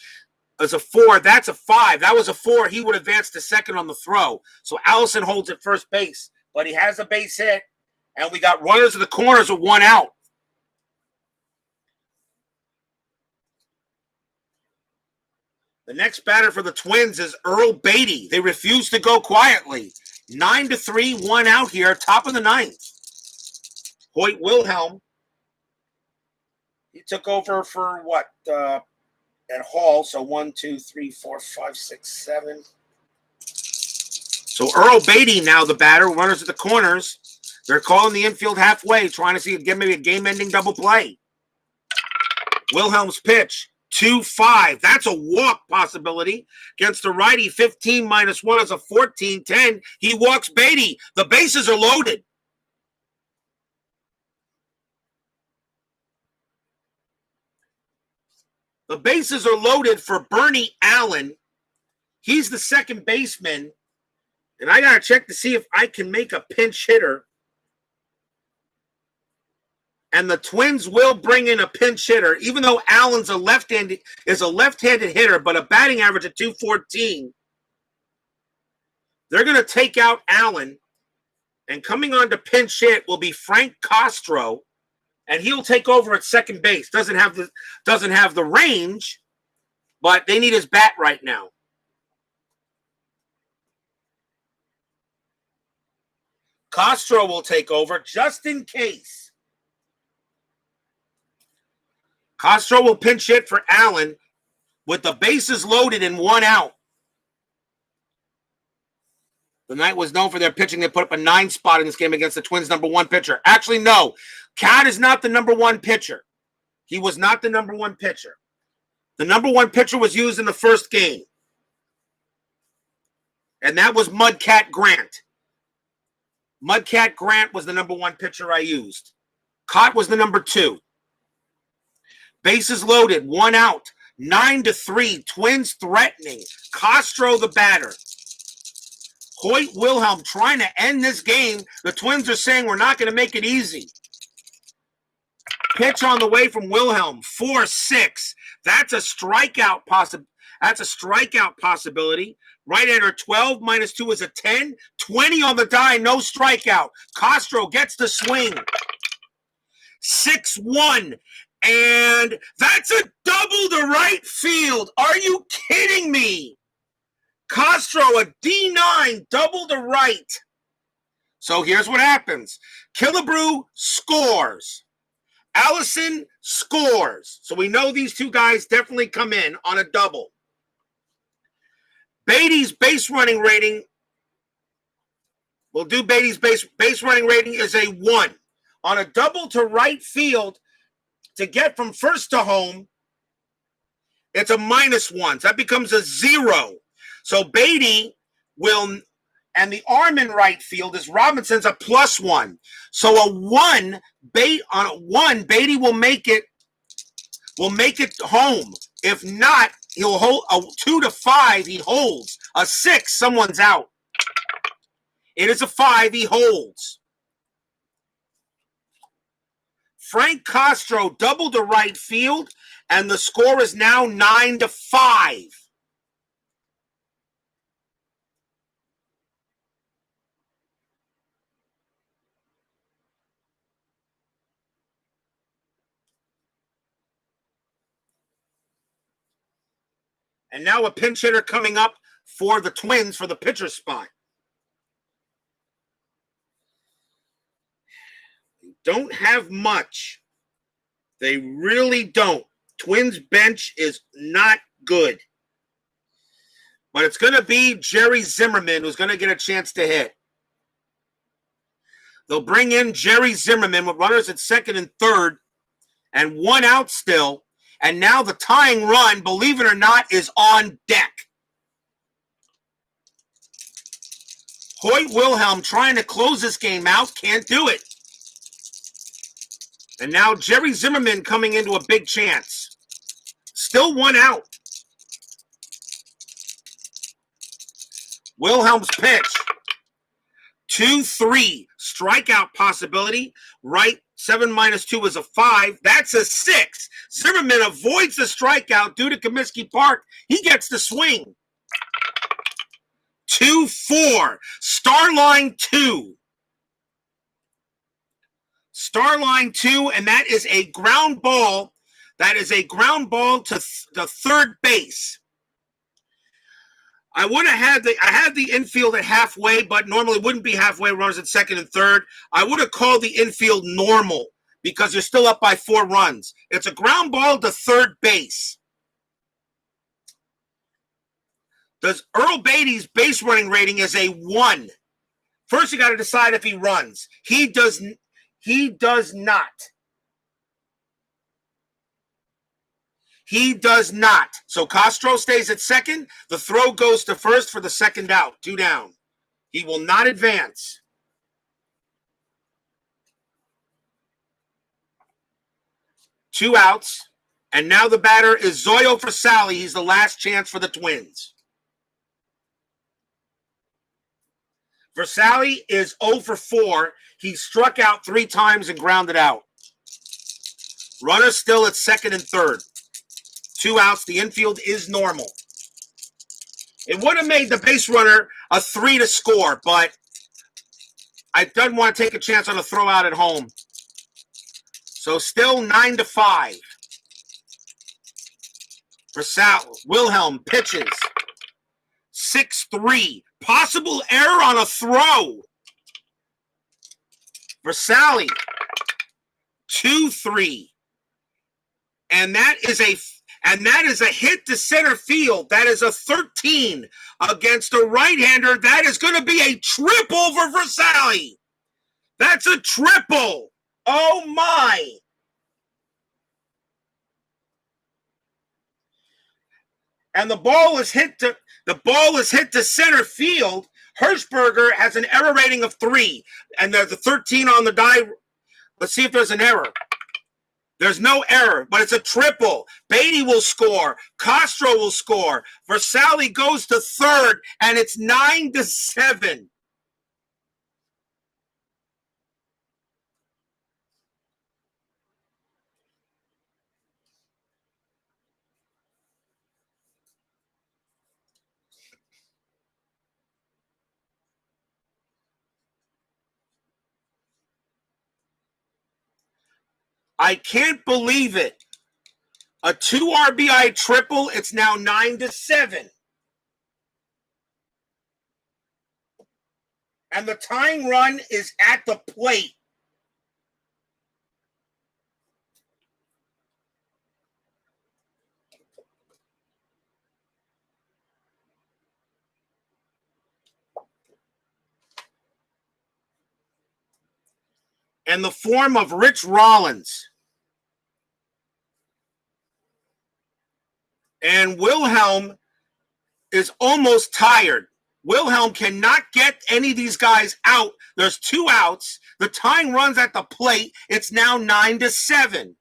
is a 4. That's a 5. That was a 4. He would advance to second on the throw. So Allison holds at first base, but he has a base hit, and we got runners in the corners with 1 out. The next batter for the Twins is Earl Beatty. They refuse to go quietly. 9-3, 1 out here, top of the ninth. Hoyt Wilhelm. He took over for what? At Hall. So 1, 2, 3, 4, 5, 6, 7. So Earl Beatty now the batter. Runners at the corners. They're calling the infield halfway, trying to see maybe a game-ending double play. Wilhelm's pitch. 2-5. That's a walk possibility against the righty. 15 minus 1 is a 14. 10. He walks Beatty. The bases are loaded. The bases are loaded for Bernie Allen. He's the second baseman. And I got to check to see if I can make a pinch hitter. And the Twins will bring in a pinch hitter, even though Allen's a left-handed hitter, but a batting average of 214. They're going to take out Allen, and coming on to pinch hit will be Frank Castro, and he'll take over at second base. Doesn't have the range, but they need his bat right now. Castro will take over just in case. Castro will pinch hit for Allen with the bases loaded and 1 out. The Knight was known for their pitching. They put up a 9 spot in this game against the Twins' number 1 pitcher. Actually, no. Kaat is not the number 1 pitcher. He was not the number 1 pitcher. The number 1 pitcher was used in the first game. And that was Mudcat Grant. Mudcat Grant was the number 1 pitcher I used. Kaat was the number 2. Bases loaded, 1 out. 9-3. Twins threatening. Castro the batter. Hoyt Wilhelm trying to end this game. The Twins are saying we're not going to make it easy. Pitch on the way from Wilhelm. 4-6. That's a strikeout possibility. Right-hander 12 minus 2 is a 10. 20 on the die, no strikeout. Castro gets the swing. 6-1. And that's a double to right field. Are you kidding me? Castro, a D9, double to right. So here's what happens. Killebrew scores. Allison scores. So we know these two guys definitely come in on a double. Beatty's base running rating, we'll do Beatty's base running rating is a 1. On a double to right field, to get from first to home, it's a -1. So that becomes a 0. So Beatty will, and the arm in right field is Robinson's a +1. So a 1, Beatty will make it home. If not, he'll hold a 2 to 5. He holds. A 6, someone's out. It is a 5. He holds. Frank Castro doubled to right field, and the score is now 9-5. And now a pinch hitter coming up for the Twins for the pitcher spot. They don't have much. They really don't. Twins bench is not good. But it's going to be Jerry Zimmerman who's going to get a chance to hit. They'll bring in Jerry Zimmerman with runners at second and third and 1 out still. And now the tying run, believe it or not, is on deck. Hoyt Wilhelm trying to close this game out, can't do it. And now Jerry Zimmerman coming into a big chance. Still 1 out. Wilhelm's pitch. 2-3. Strikeout possibility. Right, 7 minus 2 is a 5. That's a 6. Zimmerman avoids the strikeout due to Comiskey Park. He gets the swing. 2-4. Starline 2. Starline 2, and that is a ground ball. That is a ground ball to the third base. I had the infield at halfway, but normally wouldn't be halfway, runners at second and third. I would have called the infield normal because you're still up by 4 runs. It's a ground ball to third base. Does Earl Beatty's base running rating is a 1. First, you got to decide if he runs. He does not. He does not. So Castro stays at second. The throw goes to first for the second out. 2 down. He will not advance. Two outs. And now the batter is Zoyo Versali. He's the last chance for the Twins. Versali is 0 for 4. He struck out 3 times and grounded out. Runner still at second and third. 2 outs. The infield is normal. It would have made the base runner a 3 to score, but I didn't want to take a chance on a throw out at home. So still 9 to 5. Versali, Wilhelm pitches. 6-3. Possible error on a throw. Versali. 2-3. And that is a hit to center field. That is a 13 against a right-hander. That is going to be a triple for Versali. That's a triple. Oh my. And the ball is hit to center field. Hirschberger has an error rating of 3. And there's a 13 on the die. Let's see if there's an error. There's no error, but it's a triple. Beatty will score. Castro will score. Versali goes to third, and it's 9 to 7. I can't believe it. A 2 RBI triple. It's now 9 to 7. And the tying run is at the plate. In the form of Rich Rollins. And Wilhelm is almost tired. Wilhelm cannot get any of these guys out. There's 2 outs. The tying run's at the plate. It's now 9 to 7.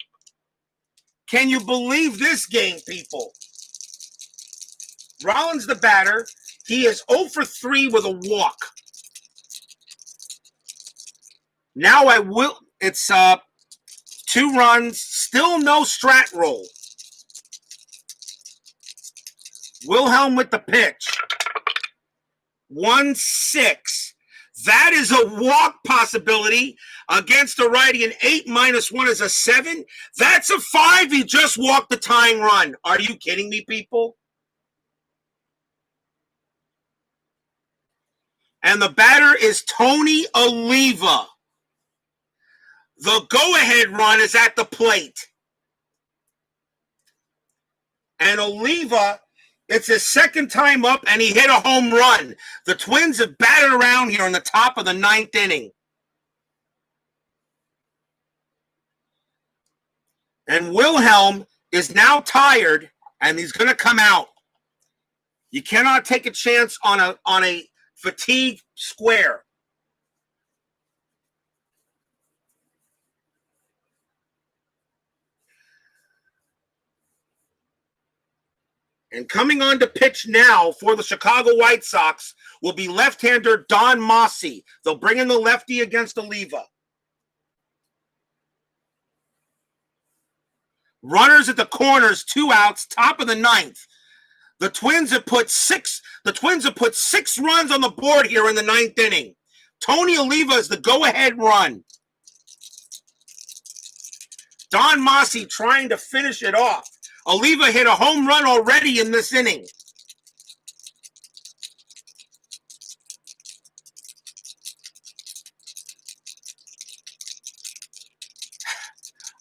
Can you believe this game, people? Rollins, the batter. He is 0 for 3 with a walk. Now it's 2 runs, still no strat roll. Wilhelm with the pitch. 1-6. That is a walk possibility against a righty. An 8 minus 1 is a 7. That's a 5. He just walked the tying run. Are you kidding me, people? And the batter is Tony Oliva. The go-ahead run is at the plate. And Oliva, it's his second time up, and he hit a home run. The Twins have batted around here in the top of the 9th inning. And Wilhelm is now tired, and he's going to come out. You cannot take a chance on a fatigue square. And coming on to pitch now for the Chicago White Sox will be left-hander Don Mossy. They'll bring in the lefty against Oliva. Runners at the corners, 2 outs, top of the 9th. The Twins have put 6 runs on the board here in the 9th inning. Tony Oliva is the go-ahead run. Don Mossy trying to finish it off. Oliva hit a home run already in this inning.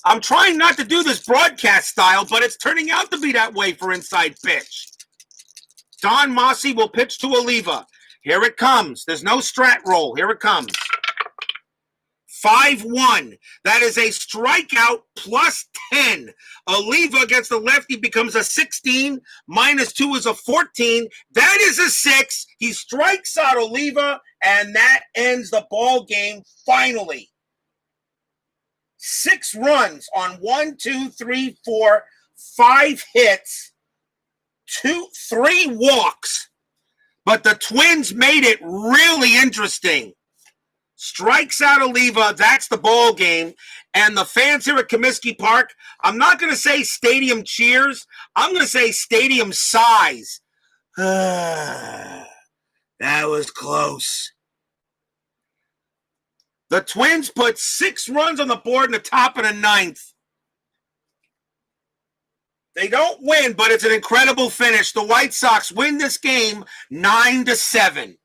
I'm trying not to do this broadcast style, but it's turning out to be that way for Inside Pitch. Don Mossy will pitch to Oliva. Here it comes. There's no strat roll. Here it comes. 5-1. That is a strikeout plus 10. Oliva against the lefty becomes a 16. Minus 2 is a 14. That is a 6. He strikes out Oliva, and that ends the ball game finally. 6 runs on 1, 2, 3, 4, 5 hits, 3 walks. But the Twins made it really interesting. Strikes out Oliva, that's the ball game. And the fans here at Comiskey Park, I'm not going to say stadium cheers. I'm going to say stadium sighs. That was close. The Twins put 6 runs on the board in the top of the 9th. They don't win, but it's an incredible finish. The White Sox win this game 9-7.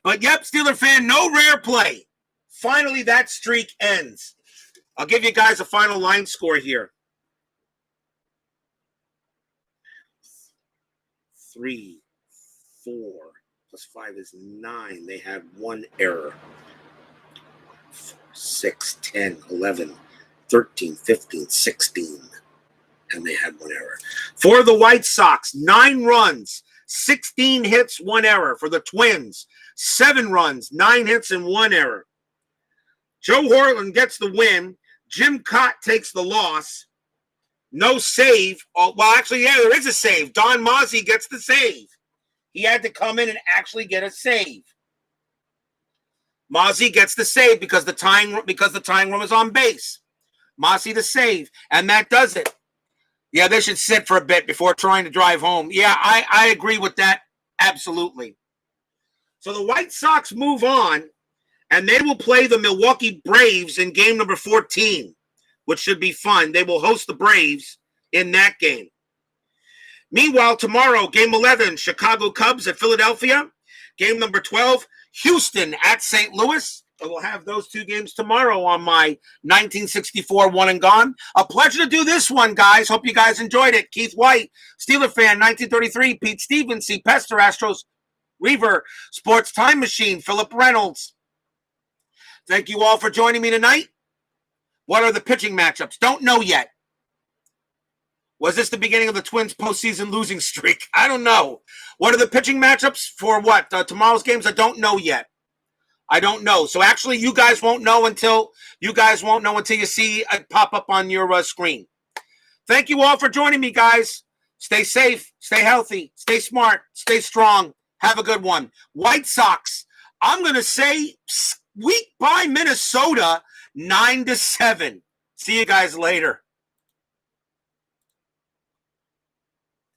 But yep, Steeler fan, no rare play. Finally, that streak ends. I'll give you guys a final line score here. 3, 4, plus 5 is 9. They had 1 error. 4, 6, 10, 11, 13, 15, 16. And they had 1 error. For the White Sox, 9 runs, 16 hits, 1 error. For the Twins, 7 runs, 9 hits, and 1 error. Joe Horlen gets the win. Jim Kaat takes the loss. No save. Oh, well, actually, yeah, there is a save. Don Mozzie gets the save. He had to come in and actually get a save. Mozzie gets the save because the tying run is on base. Mozzie the save, and that does it. Yeah, they should sit for a bit before trying to drive home. Yeah, I agree with that. Absolutely. So the White Sox move on, and they will play the Milwaukee Braves in game number 14, which should be fun. They will host the Braves in that game. Meanwhile, tomorrow, game 11, Chicago Cubs at Philadelphia. Game number 12, Houston at St. Louis. I will have those 2 games tomorrow on my 1964 One and Gone. A pleasure to do this one, guys. Hope you guys enjoyed it. Keith White, Steeler fan, 1933. Pete Stevens, C. Pester, Astros, Reaver, Sports Time Machine, Philip Reynolds. Thank you all for joining me tonight. What are the pitching matchups? Don't know yet. Was this the beginning of the Twins' postseason losing streak? I don't know. What are the pitching matchups for what? Tomorrow's games? I don't know yet. I don't know. So actually, you guys won't know until you see it pop up on your screen. Thank you all for joining me, guys. Stay safe, stay healthy, stay smart, stay strong. Have a good one. White Sox, I'm going to say squeak by Minnesota 9-7. See you guys later.